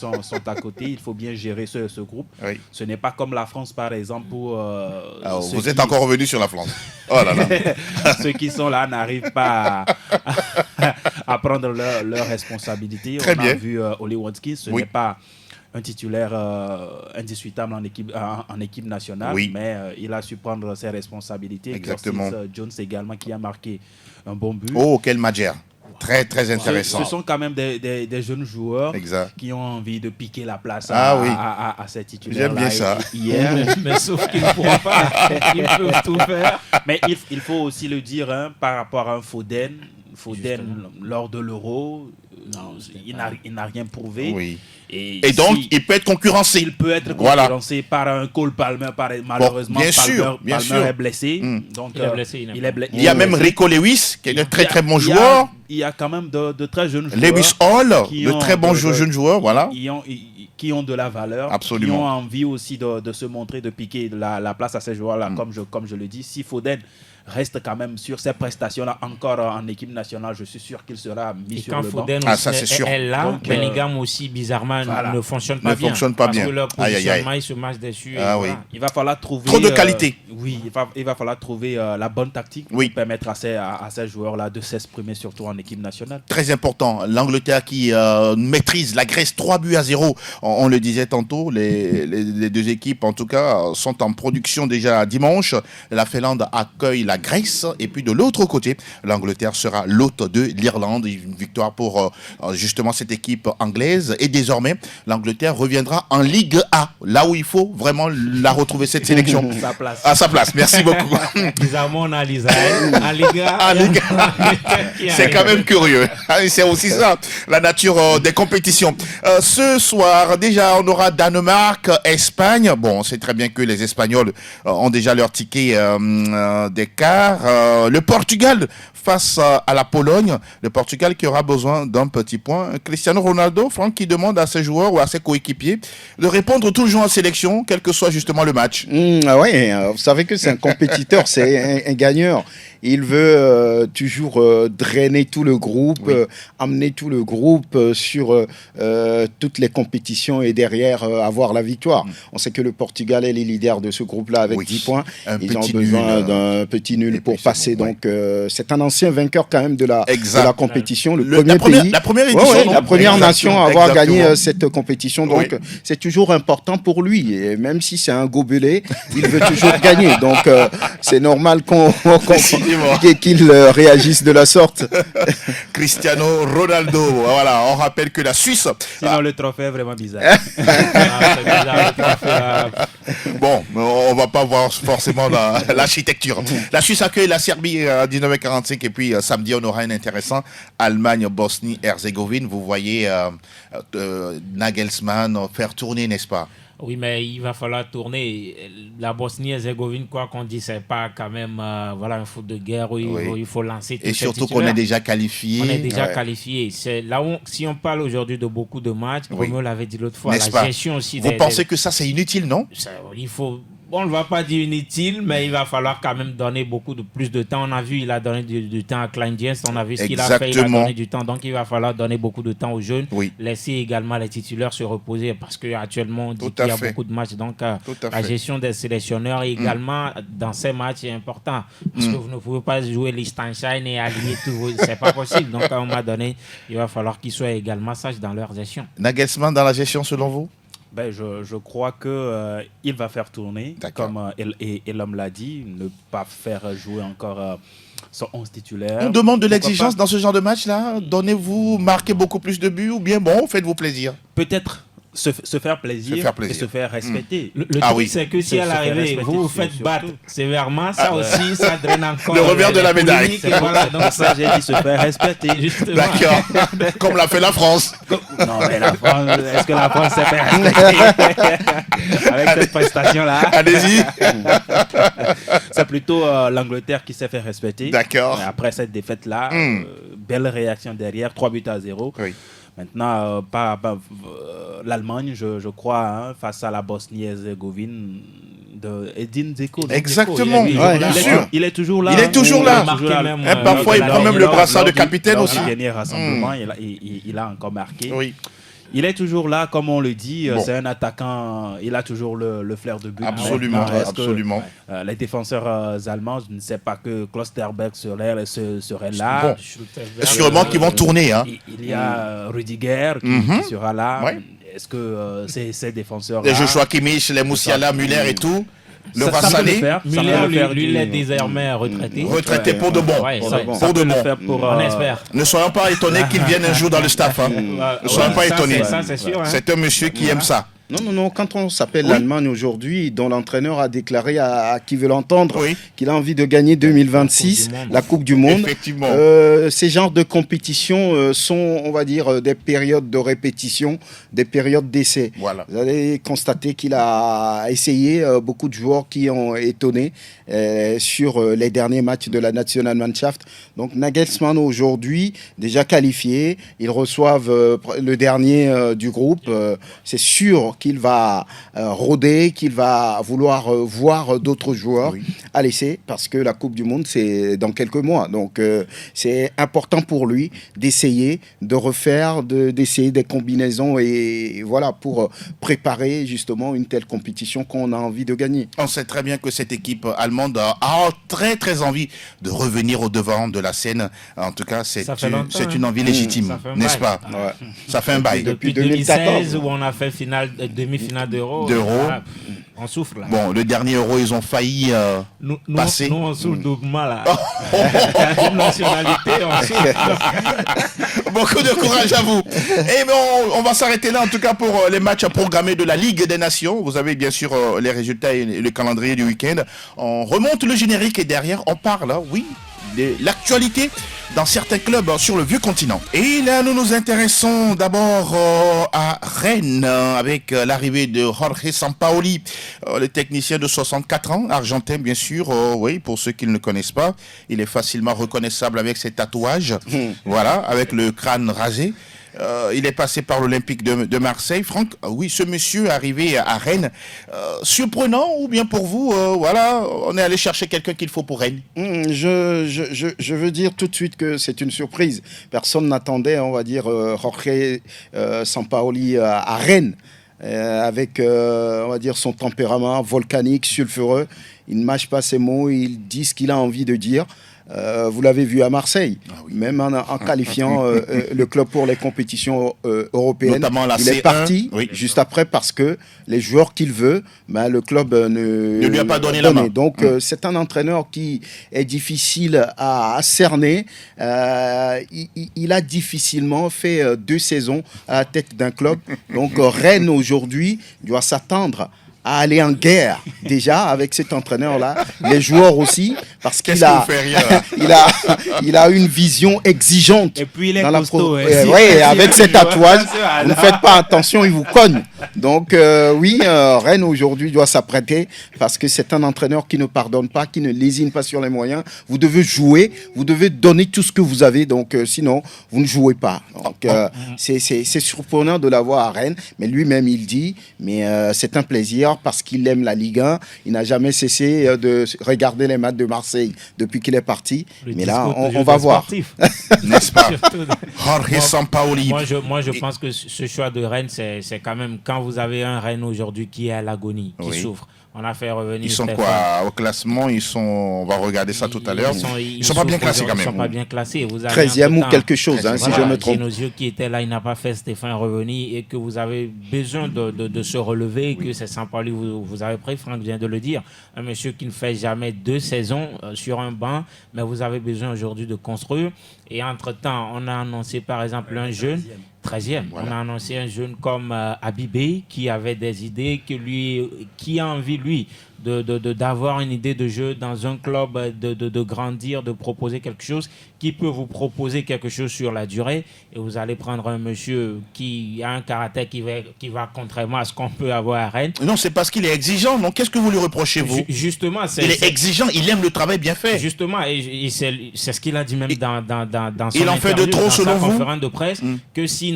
à côté. Il faut bien gérer ce groupe. Oui. Ce n'est pas comme la France, par exemple, où... vous êtes encore revenu sur la France. Oh là là. Ceux qui sont là n'arrivent pas à prendre leurs responsabilités. Très On bien. a vu Oli Watkins, ce n'est pas un titulaire indiscutable en équipe nationale, mais il a su prendre ses responsabilités. Exactement. Curtis Jones également qui a marqué un bon but. Oh, quel Madjer. Très, très intéressant. Ce sont quand même des jeunes joueurs qui ont envie de piquer la place à ces titulaires. J'aime bien ça. Hier. Mais sauf qu'ils ne pourront pas. Ils peuvent tout faire. Mais il faut aussi le dire par rapport à un Foden. Lors de l'Euro, il n'a rien prouvé. Oui. Et donc, il peut être concurrencé. Il peut être concurrencé par un Cole Palmer. Malheureusement, Palmer est blessé. Donc, il est blessé. Il y a même Rico Lewis, qui est un très très bon joueur. Il y a quand même de très jeunes joueurs. Lewis Hall, de très bons jeunes joueurs, voilà. Qui ont de la valeur, absolument, qui ont envie aussi de se montrer, de piquer la place à ces joueurs-là, comme je le dis. Si Foden reste quand même sur ses prestations-là encore en équipe nationale, je suis sûr qu'il sera mis sur le banc. Ça, c'est sûr. Et là, Bellingham aussi, bizarrement, ne fonctionne pas bien. Parce que leur positionnement, il se marche dessus. Il va falloir trouver... Trop de qualité. Oui, il va falloir trouver la bonne tactique pour permettre à ces joueurs-là de s'exprimer, surtout en équipe nationale. Très important. L'Angleterre qui maîtrise la Grèce 3-0. On le disait tantôt, les deux équipes, en tout cas, sont en production déjà dimanche. La Finlande accueille la Grèce. Et puis de l'autre côté, l'Angleterre sera l'hôte de l'Irlande. Une victoire pour justement cette équipe anglaise. Et désormais, l'Angleterre reviendra en Ligue A. Là où il faut vraiment la retrouver, cette sélection. À sa place. Merci beaucoup. Bizarrement, on a l'Israël en Ligue A. C'est quand même curieux. C'est aussi ça, la nature des compétitions. Ce soir, déjà, on aura Danemark, Espagne. Bon, on sait très bien que les Espagnols ont déjà leur ticket d'écart. Le Portugal face à la Pologne. Le Portugal qui aura besoin d'un petit point. Cristiano Ronaldo, Franck, qui demande à ses joueurs ou à ses coéquipiers de répondre toujours en sélection, quel que soit justement le match. Oui, vous savez que c'est un compétiteur, c'est un gagneur. Il veut toujours drainer tout le groupe, amener tout le groupe sur toutes les compétitions et derrière avoir la victoire. On sait que le Portugal est le leader de ce groupe-là avec 10 points. Ils ont besoin d'un petit nul pour passer. Donc, c'est un ancien vainqueur quand même de la compétition. La première nation à avoir gagné cette compétition. Donc, c'est toujours important pour lui. Et même si c'est un gobelet, il veut toujours gagner. Donc, c'est normal qu'il réagisse de la sorte. Cristiano Ronaldo. Voilà, on rappelle que la Suisse... Sinon, le trophée est vraiment bizarre. Bon, on va pas voir forcément l'architecture. La Suisse accueille la Serbie à 19h45 et puis samedi, on aura un intéressant Allemagne, Bosnie-Herzégovine. Vous voyez Nagelsmann faire tourner, n'est-ce pas? Oui, mais il va falloir tourner. La Bosnie-Herzégovine, quoi qu'on dise, c'est pas quand même un foot de guerre où il faut lancer tout. Et surtout qu'on est déjà qualifié. On est déjà qualifié. C'est là où, si on parle aujourd'hui de beaucoup de matchs, comme on l'avait dit l'autre fois, n'est-ce la pas? gestion aussi. Vous pensez que ça, c'est inutile, non? Il faut... Bon, on ne va pas dire inutile, mais il va falloir quand même donner plus de temps. On a vu, il a donné du temps à Klein Diens. On a vu ce qu'il a fait, il a donné du temps. Donc, il va falloir donner beaucoup de temps aux jeunes. Oui. Laisser également les titulaires se reposer parce qu'actuellement, on dit qu'il y a beaucoup de matchs. Donc, la gestion des sélectionneurs également dans ces matchs est important. Parce que vous ne pouvez pas jouer Liechtenstein et aligner tout. C'est pas possible. Donc, à un moment donné, il va falloir qu'ils soient également sages dans leur gestion. Nagelsmann dans la gestion, selon vous? Je crois qu'il va faire tourner, comme l'homme l'a dit, ne pas faire jouer encore son 11 titulaire. On demande de l'exigence dans ce genre de match-là. Donnez-vous, marquez beaucoup plus de buts ou bien faites-vous plaisir? Peut-être se faire plaisir et se faire respecter. Le truc, c'est que si à l'arrivée, vous faites battre sévèrement, ça aussi, ça draine encore. Le revers de la médaille. Voilà, donc ça, j'ai dit se faire respecter. Justement. D'accord. Comme l'a fait la France. Non, mais la France, est-ce que la France s'est fait respecter avec cette prestation-là? Allez-y. C'est plutôt l'Angleterre qui s'est fait respecter. D'accord. Après cette défaite-là, belle réaction derrière, 3-0. Oui. Maintenant, l'Allemagne, je crois, face à la Bosnie-Herzégovine de Edin Dzeko. Exactement, il est toujours là. Il est toujours là. Parfois, il prend même le brassard de capitaine aussi. Lors du dernier rassemblement, il a encore marqué. Oui. Il est toujours là, comme on le dit. Bon. C'est un attaquant. Il a toujours le flair de but. Absolument, absolument. Les défenseurs allemands, je ne sais pas que Klosterberg serait là. Bon. Sûrement qu'ils vont tourner. Hein. Il y a Rudiger qui sera là. Ouais. Est-ce que ces défenseurs-là... Les Joshua Kimmich, les Moussiala, Müller et tout. Le Rassalé, Müller, lui, il est désormais retraité. Retraité pour de bon. Ouais, pour de bon. On espère. Ne soyons pas étonnés qu'il vienne un jour dans le staff. Hein. Ne soyons pas étonnés. Ça, c'est sûr. Hein. C'est un monsieur qui aime ça. Non. Quand on s'appelle l'Allemagne aujourd'hui, dont l'entraîneur a déclaré à qui veut l'entendre qu'il a envie de gagner 2026, la Coupe du Monde. Effectivement. Ces genres de compétitions sont, on va dire, des périodes de répétition, des périodes d'essai. Voilà. Vous allez constater qu'il a essayé beaucoup de joueurs qui ont étonné sur les derniers matchs de la Nationalmannschaft. Donc Nagelsmann aujourd'hui, déjà qualifié, ils reçoivent le dernier du groupe. C'est sûr qu'il va rôder, qu'il va vouloir voir d'autres joueurs à l'essai, parce que la Coupe du Monde, c'est dans quelques mois. Donc, c'est important pour lui d'essayer, de refaire, d'essayer des combinaisons et voilà, pour préparer justement une telle compétition qu'on a envie de gagner. On sait très bien que cette équipe allemande a très très envie de revenir au devant de la scène. En tout cas, c'est une envie légitime, n'est-ce pas? Ça fait un bail. Depuis 2016 où on a fait demi-finale d'Euro. Voilà, on souffre là. Bon, le dernier Euro, ils ont failli passer. Nous, on souffre doublement là. Une nationalité, on souffre. Beaucoup de courage à vous. Et on va s'arrêter là, en tout cas, pour les matchs programmés de la Ligue des Nations. Vous avez bien sûr les résultats et le calendrier du week-end. On remonte le générique et derrière, on parle, de l'actualité dans certains clubs sur le vieux continent. Et là, nous nous intéressons d'abord à Rennes avec l'arrivée de Jorge Sampaoli, le technicien de 64 ans, argentin bien sûr, pour ceux qui ne le connaissent pas. Il est facilement reconnaissable avec ses tatouages, voilà, avec le crâne rasé. Il est passé par l'Olympique de Marseille. Franck, oui, ce monsieur arrivé à Rennes, surprenant ou bien pour vous, on est allé chercher quelqu'un qu'il faut pour Rennes? Je veux dire tout de suite que c'est une surprise. Personne n'attendait, on va dire, Jorge Sampaoli à Rennes. Avec, on va dire, son tempérament volcanique, sulfureux. Il ne mâche pas ses mots, il dit ce qu'il a envie de dire. Vous l'avez vu à Marseille, même en qualifiant le club pour les compétitions européennes. Notamment la il C1, est parti juste après parce que les joueurs qu'il veut, le club ne lui a pas donné la main. Donc c'est un entraîneur qui est difficile à cerner. Il a difficilement fait 2 saisons à la tête d'un club. Donc Rennes aujourd'hui doit s'attendre à aller en guerre déjà avec cet entraîneur-là, les joueurs aussi, parce qu'il a, il a une vision exigeante. Et puis il est dans costaud. Avec ses tatouages, vous ne faites pas attention, il vous cogne. Donc Rennes aujourd'hui doit s'apprêter parce que c'est un entraîneur qui ne pardonne pas, qui ne lésine pas sur les moyens. Vous devez jouer, vous devez donner tout ce que vous avez, donc sinon vous ne jouez pas. Donc c'est surprenant de l'avoir à Rennes, mais lui-même il dit, mais c'est un plaisir. voir parce qu'il aime la Ligue 1. Il n'a jamais cessé de regarder les matchs de Marseille depuis qu'il est parti. Mais là, on va voir. N'est-ce pas? Jorge Sampaoli. Moi, je pense que ce choix de Rennes, c'est quand même quand vous avez un Rennes aujourd'hui qui est à l'agonie, qui souffre. On a fait revenir. Ils sont quoi au classement? On va regarder ça tout à l'heure. Ils sont pas bien classés quand même. Ils sont pas bien classés. 13e ou quelque chose, si je me trompe. Genesio qui était là, il n'a pas fait Stéphane revenir et que vous avez besoin de se relever et que c'est Sampaoli, vous avez pris, Franck vient de le dire, un monsieur qui ne fait jamais 2 saisons sur un banc, mais vous avez besoin aujourd'hui de construire. Et entre-temps, on a annoncé par exemple un jeune 13e. Voilà. On a annoncé un jeune comme Habibé qui avait des idées, qui a envie, lui, d'avoir une idée de jeu dans un club, de grandir, de proposer quelque chose, qui peut vous proposer quelque chose sur la durée. Et vous allez prendre un monsieur qui a un caractère qui va contrairement à ce qu'on peut avoir à Rennes. Non, c'est parce qu'il est exigeant. Donc, qu'est-ce que vous lui reprochez, vous? Justement, il est exigeant, il aime le travail bien fait. Justement, et c'est ce qu'il a dit même dans son il en fait de trop, selon vous, conférence de presse, que s'il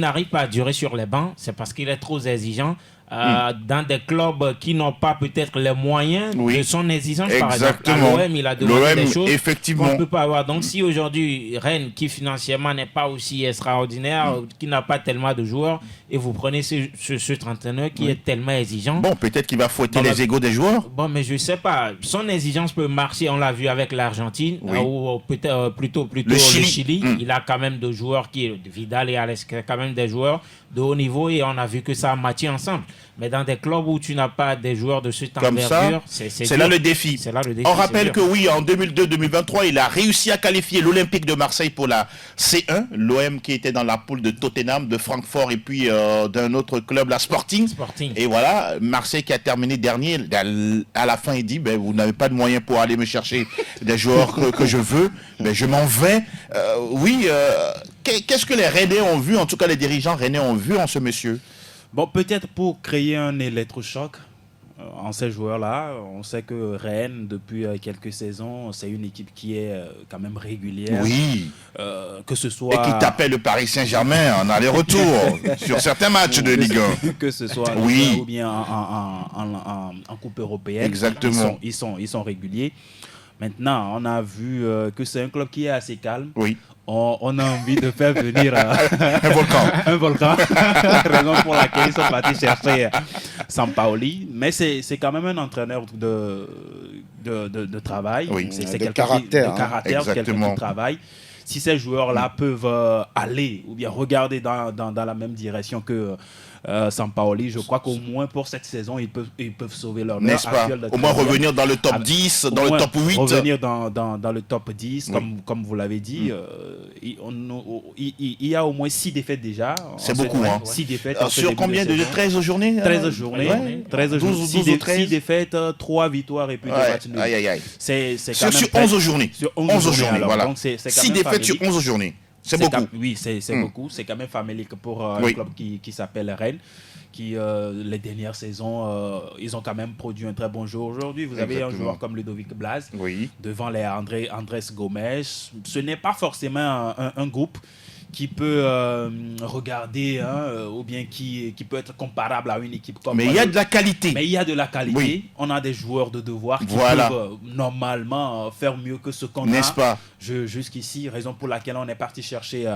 n'arrive pas à durer sur les bancs, c'est parce qu'il est trop exigeant. Dans des clubs qui n'ont pas peut-être les moyens de son exigence. Par exemple, à l'OM, il a demandé des choses qu'on ne peut pas avoir. Donc si aujourd'hui, Rennes, qui financièrement n'est pas aussi extraordinaire, qui n'a pas tellement de joueurs, et vous prenez ce entraîneur qui est tellement exigeant... Bon, peut-être qu'il va fouetter les égos des joueurs. Bon, mais je ne sais pas. Son exigence peut marcher, on l'a vu avec l'Argentine, ou peut-être plutôt le Chili. Il a quand même des joueurs Vidal et Alex, quand même des joueurs de haut niveau, et on a vu que ça a matché ensemble. Mais dans des clubs où tu n'as pas des joueurs de cette envergure, c'est là le défi. On rappelle que oui, en 2002-2023, il a réussi à qualifier l'Olympique de Marseille pour la C1, l'OM qui était dans la poule de Tottenham, de Francfort et puis d'un autre club, la Sporting. Et voilà, Marseille qui a terminé dernier. À la fin, il dit, vous n'avez pas de moyens pour aller me chercher des joueurs que je veux, mais je m'en vais. Qu'est-ce que les Rennais ont vu, en tout cas les dirigeants Rennais ont vu en ce monsieur? Bon, peut-être pour créer un électrochoc en ces joueurs-là. On sait que Rennes, depuis quelques saisons, c'est une équipe qui est quand même régulière. Oui. Que ce soit... Et qui tapait le Paris Saint-Germain en aller-retour sur certains matchs de Ligue 1. Que ce soit ou bien en Coupe européenne. Exactement. Ils sont réguliers. Maintenant, on a vu que c'est un club qui est assez calme. Oui. On a envie de faire venir un volcan. Raison pour laquelle ils sont partis chercher Sampaoli. Mais c'est quand même un entraîneur de travail. Oui. C'est de caractère. Quelqu'un qui travaille. Si ces joueurs-là peuvent aller ou bien regarder dans la même direction que Sampaoli, je crois qu'au moins pour cette saison, ils peuvent sauver leur n'est-ce pas? Au moins revenir dans le top 10, dans le top 8. Revenir dans le top 10, comme vous l'avez dit. Il y a au moins 6 défaites déjà. C'est beaucoup. 6 défaites. Sur combien de 13 journées 13 journées. 6 défaites, 3 victoires et puis 2 matchs nuls. C'est sur 11 journées. Sur 11 journées, voilà. 6 défaites sur 11 journées. C'est beaucoup. Oui, c'est beaucoup. C'est quand même familier pour un club qui s'appelle Rennes, qui, les dernières saisons, ils ont quand même produit un très bon jeu. Aujourd'hui, vous avez un joueur comme Ludovic Blas, devant les Andrés Gomes. Ce n'est pas forcément un groupe qui peut regarder ou bien qui peut être comparable à une équipe comme... Mais il y a de la qualité. Mais il y a de la qualité. Oui. On a des joueurs de devoir qui peuvent normalement faire mieux que ce qu'on a. N'est-ce pas? Jusqu'ici, raison pour laquelle on est parti chercher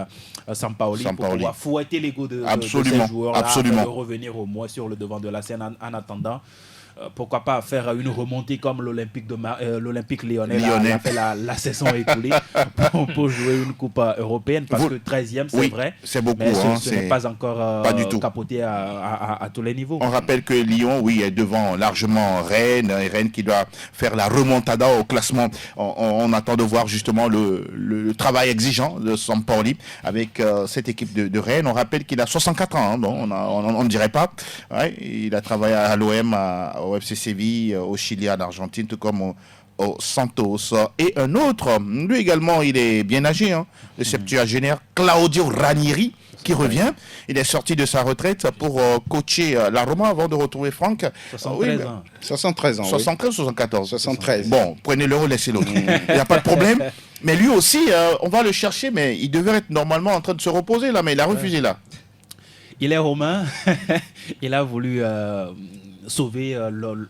Sampaoli pour pouvoir fouetter l'ego de ces joueurs-là, de revenir au moins sur le devant de la scène en attendant. Pourquoi pas faire une remontée comme l'Olympique Lyonnais a fait la saison écoulée pour jouer une coupe européenne, parce que 13e, c'est vrai, c'est beaucoup, mais ce n'est pas encore pas du tout capoté à tous les niveaux. On rappelle que Lyon, est devant largement Rennes, et Rennes qui doit faire la remontada au classement. On attend de voir justement le travail exigeant de Sampaoli avec cette équipe de Rennes. On rappelle qu'il a 64 ans, on ne dirait pas. Ouais, il a travaillé à l'OM, au FC Séville, au Chili, en Argentine, tout comme au Santos. Et un autre, lui également, il est bien âgé, le septuagénaire Claudio Ranieri, qui revient. Il est sorti de sa retraite pour coacher la Roma avant de retrouver Franck. 73 ans. 73 ans. 73 ou 74 73. Bon, prenez-le, laissez l'autre. Il n'y a pas de problème. Mais lui aussi, on va le chercher, mais il devait être normalement en train de se reposer là, mais il a refusé là. Il est romain. Il a voulu sauver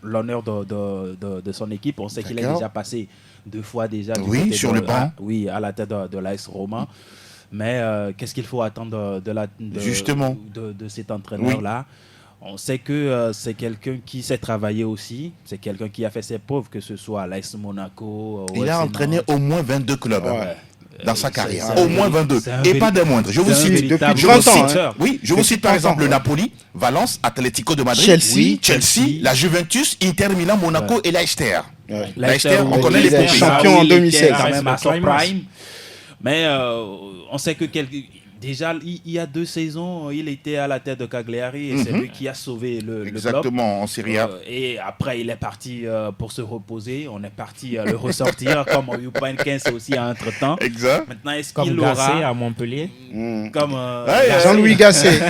l'honneur de son équipe. On sait qu'il est déjà passé 2 fois déjà sur le banc. À la tête de l'AS Roma. Mais qu'est-ce qu'il faut attendre Justement. de cet entraîneur-là? On sait que c'est quelqu'un qui sait travailler aussi. C'est quelqu'un qui a fait ses preuves, que ce soit à l'AS Monaco. Il a entraîné au moins 22 clubs. Dans sa carrière, au moins 22, et pas des moindres. Je vous cite par exemple le Napoli, Valence, Atlético de Madrid, Chelsea, la Juventus, Inter Milan, Monaco et l'Leicester. L'Leicester, on connaît les champions en 2016, quand même à son prime. Mais on sait que déjà, il y a 2 saisons, il était à la tête de Cagliari et c'est lui qui a sauvé le club. Exactement, en Serie A. Et après, il est parti pour se reposer. On est parti le ressortir, comme Yupankens aussi à entre-temps. Exact. Maintenant, est-ce qu'il aura... Gasset à Montpellier. Comme Jean-Louis Gasset.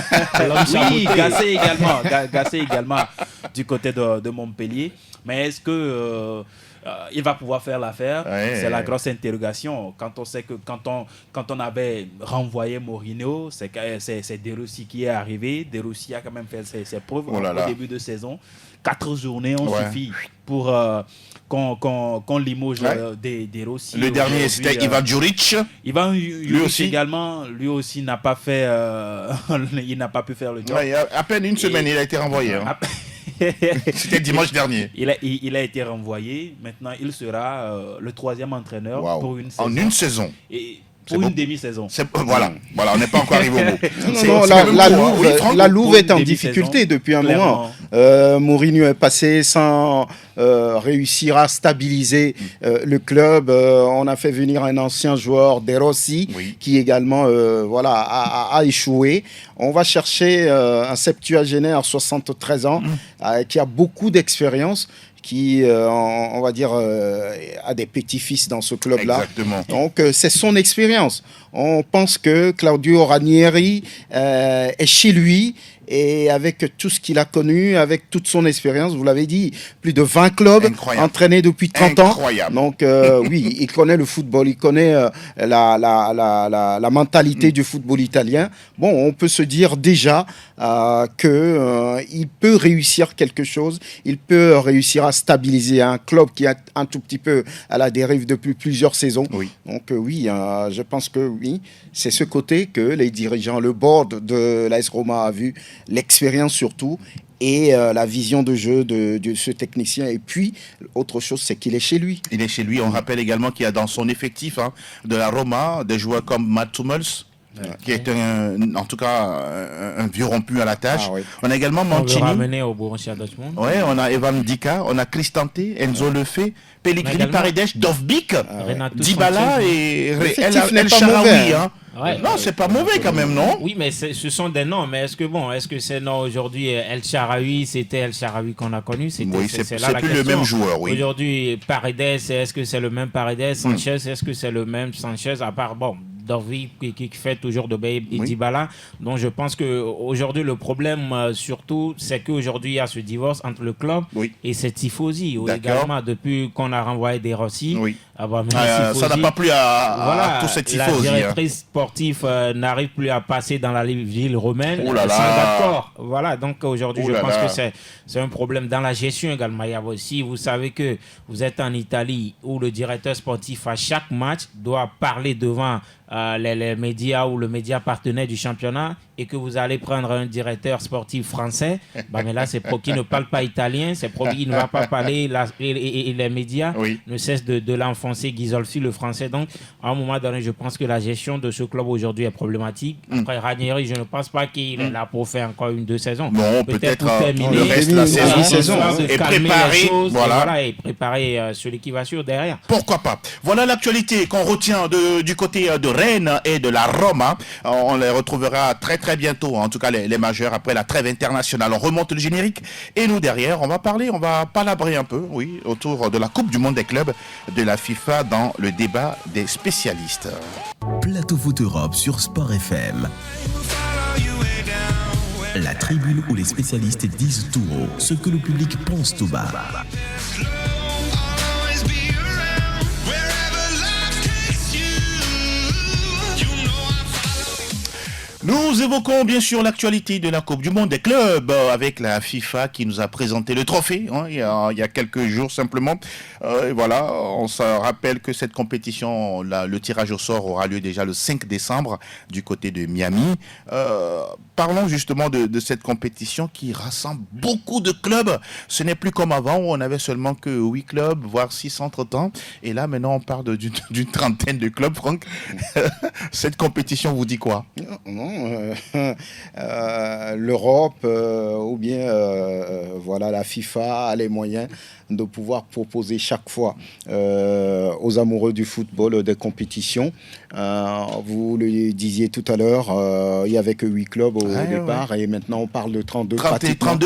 Oui, Gasset également du côté de Montpellier. Mais est-ce que... il va pouvoir faire l'affaire. C'est la grosse interrogation. Quand on sait que quand on avait renvoyé Mourinho, c'est De Rossi qui est arrivé. De Rossi a quand même fait ses preuves au début de saison. 4 journées ont suffi pour qu'on limoge De Rossi. Le dernier, c'était Ivan Juric. Ivan Juric également, lui aussi n'a pas fait, il n'a pas pu faire le job. À peine une semaine, il a été renvoyé. C'était dimanche dernier. Il a été renvoyé. Maintenant, il sera le 3e entraîneur pour une saison. En une saison. Et pour une demi-saison. Voilà, on n'est pas encore arrivé au bout. Non, la Louve est en difficulté depuis un moment. Mourinho est passé sans réussir à stabiliser le club. On a fait venir un ancien joueur, De Rossi, qui également a échoué. On va chercher un septuagénaire, 73 ans, qui a beaucoup d'expérience, qui, on va dire, a des petits-fils dans ce club-là. Exactement. Donc, c'est son expérience. On pense que Claudio Ranieri est chez lui, et avec tout ce qu'il a connu, avec toute son expérience, vous l'avez dit, plus de 20 clubs entraînés depuis 30 ans. Donc, oui, il connaît le football, il connaît la mentalité du football italien. Bon, on peut se dire déjà qu'il peut réussir quelque chose, il peut réussir à stabiliser un club qui est un tout petit peu à la dérive depuis plusieurs saisons. Donc, je pense que oui, c'est ce côté que les dirigeants, le board de l'AS Roma a vu, l'expérience surtout, et la vision de jeu de ce technicien. Et puis, autre chose, c'est qu'il est chez lui. Il est chez lui. On rappelle également qu'il y a dans son effectif de la Roma des joueurs comme Mats Hummels, qui est en tout cas un vieux rompu à la tâche. On a également Mancini. On veut ramener au Borussia Dortmund. On a Evan Dika, on a Cristante, Enzo Lefebvre, Pellegrini Paredes, Dovbyk, Dybala et El Shaarawy. Non, c'est pas mauvais quand même, non? Oui, mais ce sont des noms. Mais est-ce que ces noms aujourd'hui, El Shaarawy, c'était El Shaarawy qu'on a connu? C'est plus le même joueur, oui. Aujourd'hui, Paredes, est-ce que c'est le même Paredes? Sanchez, est-ce que c'est le même Sanchez? À part, Dovbyk qui fait toujours de et Dybala. Donc je pense qu'aujourd'hui, le problème surtout, c'est qu'aujourd'hui, il y a ce divorce entre le club et ses tifosi. Également, depuis qu'on a renvoyé De Rossi, ça n'a pas plu à tous ces tifosi. La directrice sportive n'arrive plus à passer dans la ville romaine sans accord. Voilà, donc aujourd'hui, je pense que c'est un problème dans la gestion également. Il y a aussi, vous savez que vous êtes en Italie où le directeur sportif à chaque match doit parler devant les médias ou le média partenaire du championnat, et que vous allez prendre un directeur sportif français, mais là c'est pour qui ne parle pas italien, c'est pour qui ne va pas parler, et les médias ne cessent de l'enfoncer, Ghisolfi le français. Donc à un moment donné, je pense que la gestion de ce club aujourd'hui est problématique. Après Ranieri, je ne pense pas qu'il est là pour faire encore 1-2 saisons. Non, peut-être pour terminer le reste de la saison et préparer et préparer celui qui va sur derrière. Pourquoi pas. Voilà l'actualité qu'on retient du côté de Rennes et de la Roma. On les retrouvera très très bientôt, en tout cas les majeurs, après la trêve internationale. On remonte le générique et nous derrière, on va palabrer un peu, autour de la Coupe du Monde des clubs de la FIFA dans le débat des spécialistes. Plateau Foot Europe sur Sport FM. La tribune où les spécialistes disent tout haut ce que le public pense tout bas. Nous évoquons bien sûr l'actualité de la Coupe du Monde des clubs avec la FIFA qui nous a présenté le trophée il y a quelques jours simplement. Et voilà, on se rappelle que cette compétition, le tirage au sort aura lieu déjà le 5 décembre du côté de Miami. Parlons justement de cette compétition qui rassemble beaucoup de clubs. Ce n'est plus comme avant où on avait seulement que 8 clubs, voire 6 entre-temps. Et là maintenant on parle d'une trentaine de clubs, Franck. Cette compétition vous dit quoi? L'Europe ou bien voilà, la FIFA a les moyens de pouvoir proposer chaque fois aux amoureux du football des compétitions. Vous le disiez tout à l'heure, il n'y avait que 8 clubs au départ et maintenant on parle de 32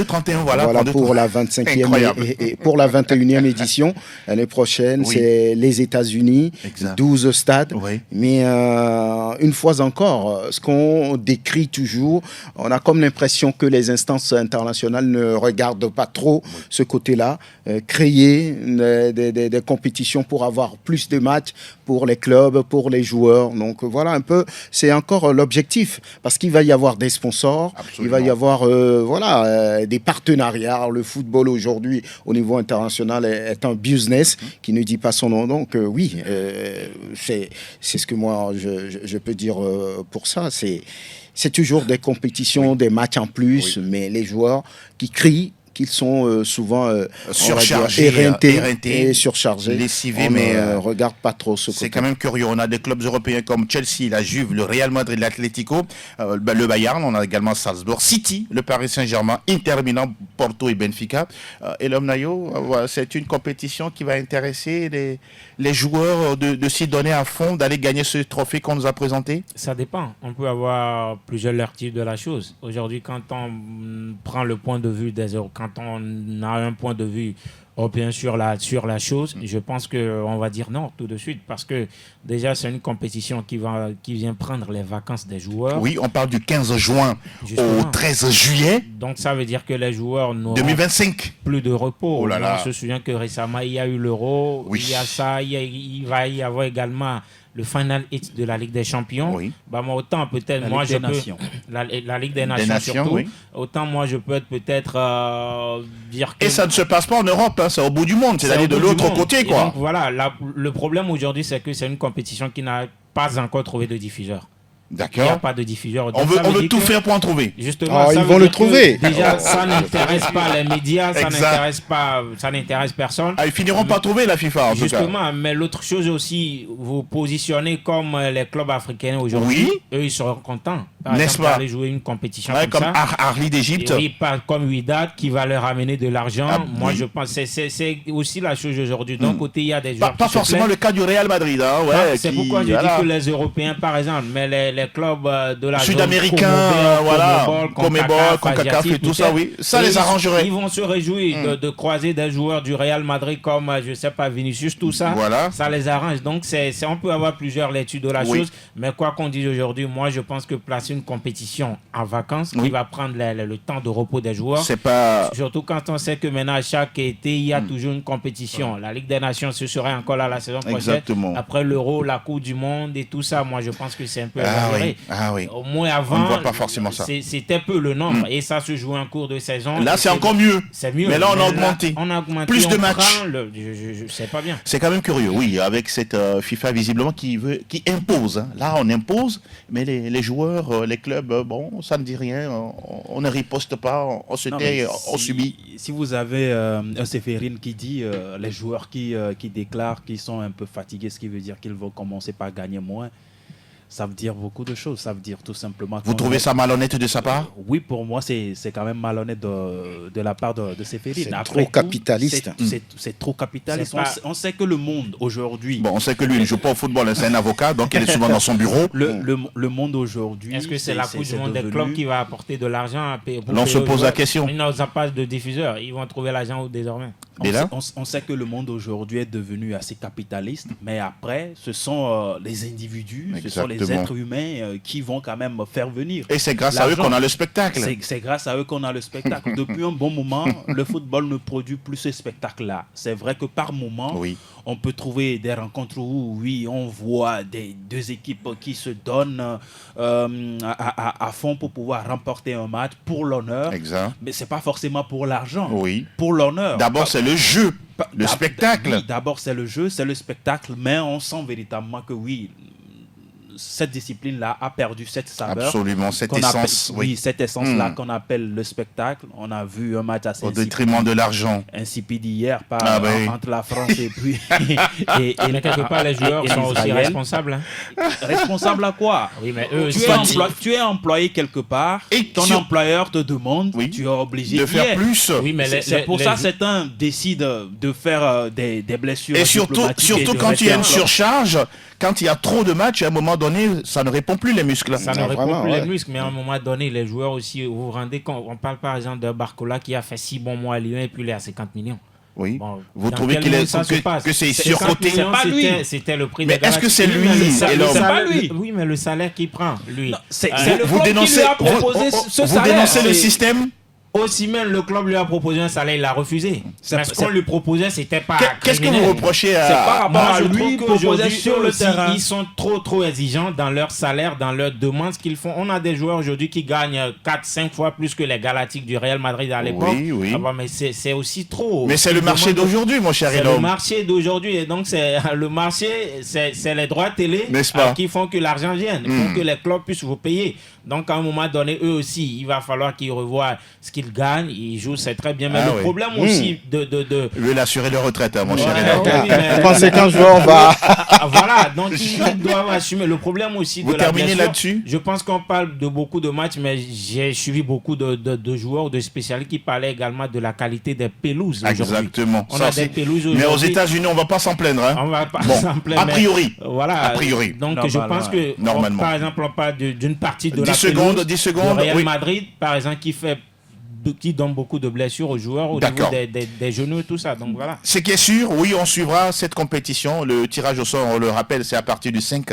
31, voilà pour la 25e et pour la 21e édition. L'année prochaine, c'est les États-Unis, 12 stades. Oui. Mais une fois encore, ce qu'on décrit toujours, on a comme l'impression que les instances internationales ne regardent pas trop ce côté-là. Créer des compétitions pour avoir plus de matchs pour les clubs, pour les joueurs. Donc voilà un peu, c'est encore l'objectif parce qu'il va y avoir des sponsors, il va y avoir des partenariats. Le football aujourd'hui au niveau international est un business qui ne dit pas son nom. Donc c'est ce que moi je peux dire pour ça. C'est toujours des compétitions, des matchs en plus, mais les joueurs qui crient qu'ils sont souvent surchargés, éreintés et surchargés. Lessivés, regarde pas trop ce côté. C'est quand même curieux. On a des clubs européens comme Chelsea, la Juve, le Real Madrid, l'Atlético, le Bayern. On a également Salzbourg, City, le Paris Saint-Germain, Inter Milan, Porto et Benfica. Et l'homme Nayo, c'est une compétition qui va intéresser les joueurs de s'y donner à fond, d'aller gagner ce trophée qu'on nous a présenté. Ça dépend. On peut avoir plusieurs lectures de la chose. Aujourd'hui, quand on prend le point de vue des quand on a un point de vue européen sur la chose, je pense qu'on va dire non tout de suite parce que déjà c'est une compétition qui vient prendre les vacances des joueurs. Oui, on parle du 15 juin au 13 juillet. Donc ça veut dire que les joueurs n'auront 2025 plus de repos. Oh là là. On se souvient que récemment il y a eu l'Euro, il y a ça, il va y avoir également le Final 8 de la Ligue des Champions. Oui. Moi, autant peut-être moi je peux la Ligue des Nations surtout. Oui. Autant moi je peux peut-être dire que et ça ne se passe pas en Europe, c'est au bout du monde, c'est-à-dire de l'autre côté quoi. Donc, voilà, le problème aujourd'hui c'est que c'est une compétition qui n'a pas encore trouvé de diffuseur. D'accord. Il n'y a pas de diffuseur. Donc, on veut tout faire pour en trouver. Justement, ils vont le trouver. Déjà, ça n'intéresse pas les médias, ça n'intéresse personne. Ils finiront par trouver la FIFA en Justement, tout cas. Mais l'autre chose aussi, vous positionnez comme les clubs africains aujourd'hui. Oui. Eux, ils seront contents. N'est-ce pas? Aller jouer une compétition comme ça. Arli d'Égypte. Oui, pas comme Wydad qui va leur amener de l'argent. Moi, je pense que c'est aussi la chose aujourd'hui. D'un côté, il y a des joueurs pas forcément le cas du Real Madrid. C'est pourquoi je dis que les Européens, par exemple, mais les clubs de la sud-américains, Conmebol, CONCACAF et tout ça, oui. Ça les arrangerait. Ils vont se réjouir de croiser des joueurs du Real Madrid comme, je sais pas, Vinicius, tout ça. Voilà. Ça les arrange. Donc, on peut avoir plusieurs lectures de la chose. Mais quoi qu'on dise aujourd'hui, moi, je pense que placer une compétition en vacances qui va prendre le temps de repos des joueurs. C'est pas... Surtout quand on sait que maintenant, chaque été, il y a toujours une compétition. La Ligue des Nations, ce serait encore là la saison prochaine. Exactement. Après l'Euro, la Coupe du Monde et tout ça, moi, je pense que c'est un peu exagéré. Oui. Au moins avant, on ne voit pas forcément ça. C'était peu le nombre et ça se joue en cours de saison. Là, c'est encore mieux. C'est mieux. Mais là, on a augmenté. Plus de matchs. Je sais pas bien. C'est quand même curieux, oui, avec cette FIFA visiblement qui impose. Là, on impose, mais les joueurs, les clubs, ça ne dit rien. On ne riposte pas, on se tait, on subit. Si vous avez un Séphérine qui dit les joueurs qui déclarent qu'ils sont un peu fatigués, ce qui veut dire qu'ils vont commencer par gagner moins. Ça veut dire beaucoup de choses. Ça veut dire tout simplement... Vous trouvez ça malhonnête de sa part? Oui, pour moi, c'est quand même malhonnête de la part de Séphérine. C'est trop capitaliste. C'est trop capitaliste. On sait que le monde aujourd'hui... on sait que lui, il ne joue pas au football, c'est un avocat, donc il est souvent dans son bureau. Le monde aujourd'hui... Est-ce que c'est la Coupe du Monde des clubs qui va apporter de l'argent à payer? On se pose la question. Ils n'ont pas de diffuseur. Ils vont trouver l'argent désormais. On sait que le monde aujourd'hui est devenu assez capitaliste, mais après, ce sont les individus, ce sont les êtres humains qui vont quand même faire venir. Et c'est grâce à eux qu'on a le spectacle. C'est grâce à eux qu'on a le spectacle. Depuis un bon moment, le football ne produit plus ce spectacle-là. C'est vrai que par moment, on peut trouver des rencontres où, on voit deux équipes qui se donnent à fond pour pouvoir remporter un match pour l'honneur. Exact. Mais c'est pas forcément pour l'argent. Oui. Pour l'honneur. D'abord, c'est le jeu, le spectacle. Oui, d'abord, c'est le jeu, c'est le spectacle, mais on sent véritablement que cette discipline-là a perdu cette saveur. Absolument, cette essence. Cette essence-là qu'on appelle le spectacle. On a vu un match assez au détriment de l'argent. Insipide hier entre la France et puis... mais quelque part, les joueurs sont aussi responsables. Hein. Responsables à quoi? Oui, mais eux tu es employé quelque part et ton employeur te demande, tu es obligé de faire plus. Oui, mais c'est pour ça que certains décident de faire des blessures. Et surtout quand il y a une surcharge, quand il y a trop de matchs, à un moment donné, ça ne répond plus les muscles. Ça ne répond plus les muscles, mais à un moment donné, les joueurs aussi, vous vous rendez compte, on parle par exemple de Barcola qui a fait 6 bons mois à Lyon et puis il est à 50 millions. Oui. Bon, vous trouvez que c'est surcoté? C'est pas lui. C'était le prix. Mais est-ce que c'est lui? C'est pas lui. Oui, mais le salaire qu'il prend, lui. C'est le club qui lui a proposé ce salaire. Vous dénoncez le système? Aussi même le club lui a proposé un salaire, il a refusé. Parce qu'on lui proposait, c'était pas. Qu'est-ce que vous reprochez à... C'est par rapport à lui proposé sur le terrain. Ils sont trop exigeants dans leur salaire, dans leurs demandes, ce qu'ils font. On a des joueurs aujourd'hui qui gagnent 4-5 fois plus que les Galactiques du Real Madrid à l'époque. Oui. Ah bah, mais c'est aussi trop. Mais c'est le marché d'aujourd'hui, mon cher Elom. C'est le marché d'aujourd'hui. Et donc, le marché, c'est les droits télé qui font que l'argent vienne, pour que les clubs puissent vous payer. Donc, à un moment donné, eux aussi, il va falloir qu'ils revoient ce qu'ils gagnent. Ils jouent, c'est très bien. Mais le problème aussi de... Lui, assurer leur retraite, mon cher. Vous pensez qu'un joueur va... Voilà, donc ils doivent assumer. Le problème aussi de la blessure... Vous terminez là-dessus? Je pense qu'on parle de beaucoup de matchs, mais j'ai suivi beaucoup de joueurs, de spécialistes qui parlaient également de la qualité des pelouses aujourd'hui. Exactement. On a des pelouses aujourd'hui. Mais aux États-Unis, on ne va pas s'en plaindre. Hein. On ne va pas s'en plaindre. A priori. Voilà. A priori. Donc, je pense que, par exemple, on parle d'une partie de la 10 secondes. Le Real Madrid, par exemple, qui donne beaucoup de blessures aux joueurs au niveau des genoux et tout ça. Donc voilà. Ce qui est sûr, oui, on suivra cette compétition. Le tirage au sort, on le rappelle, c'est à partir du 5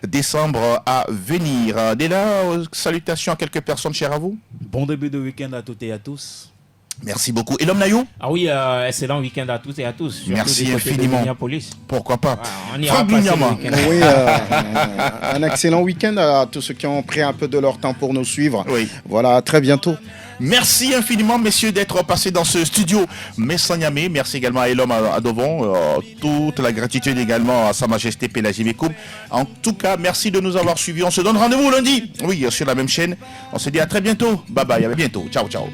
décembre à venir. Dès là, salutations à quelques personnes chères à vous. Bon début de week-end à toutes et à tous. Merci beaucoup. Et l'homme Nayo? Ah oui, excellent week-end à toutes et à tous. Merci infiniment. Pourquoi pas. Franck Lunyama. Oui, un excellent week-end à tous ceux qui ont pris un peu de leur temps pour nous suivre. Oui. Voilà, à très bientôt. Merci infiniment, messieurs, d'être passés dans ce studio Messanyamé. Merci également à Elom Adovon. Toute la gratitude également à Sa Majesté Pélagie Mekoum. En tout cas, merci de nous avoir suivis. On se donne rendez-vous lundi. Oui, sur la même chaîne. On se dit à très bientôt. Bye bye, à bientôt. Ciao, ciao.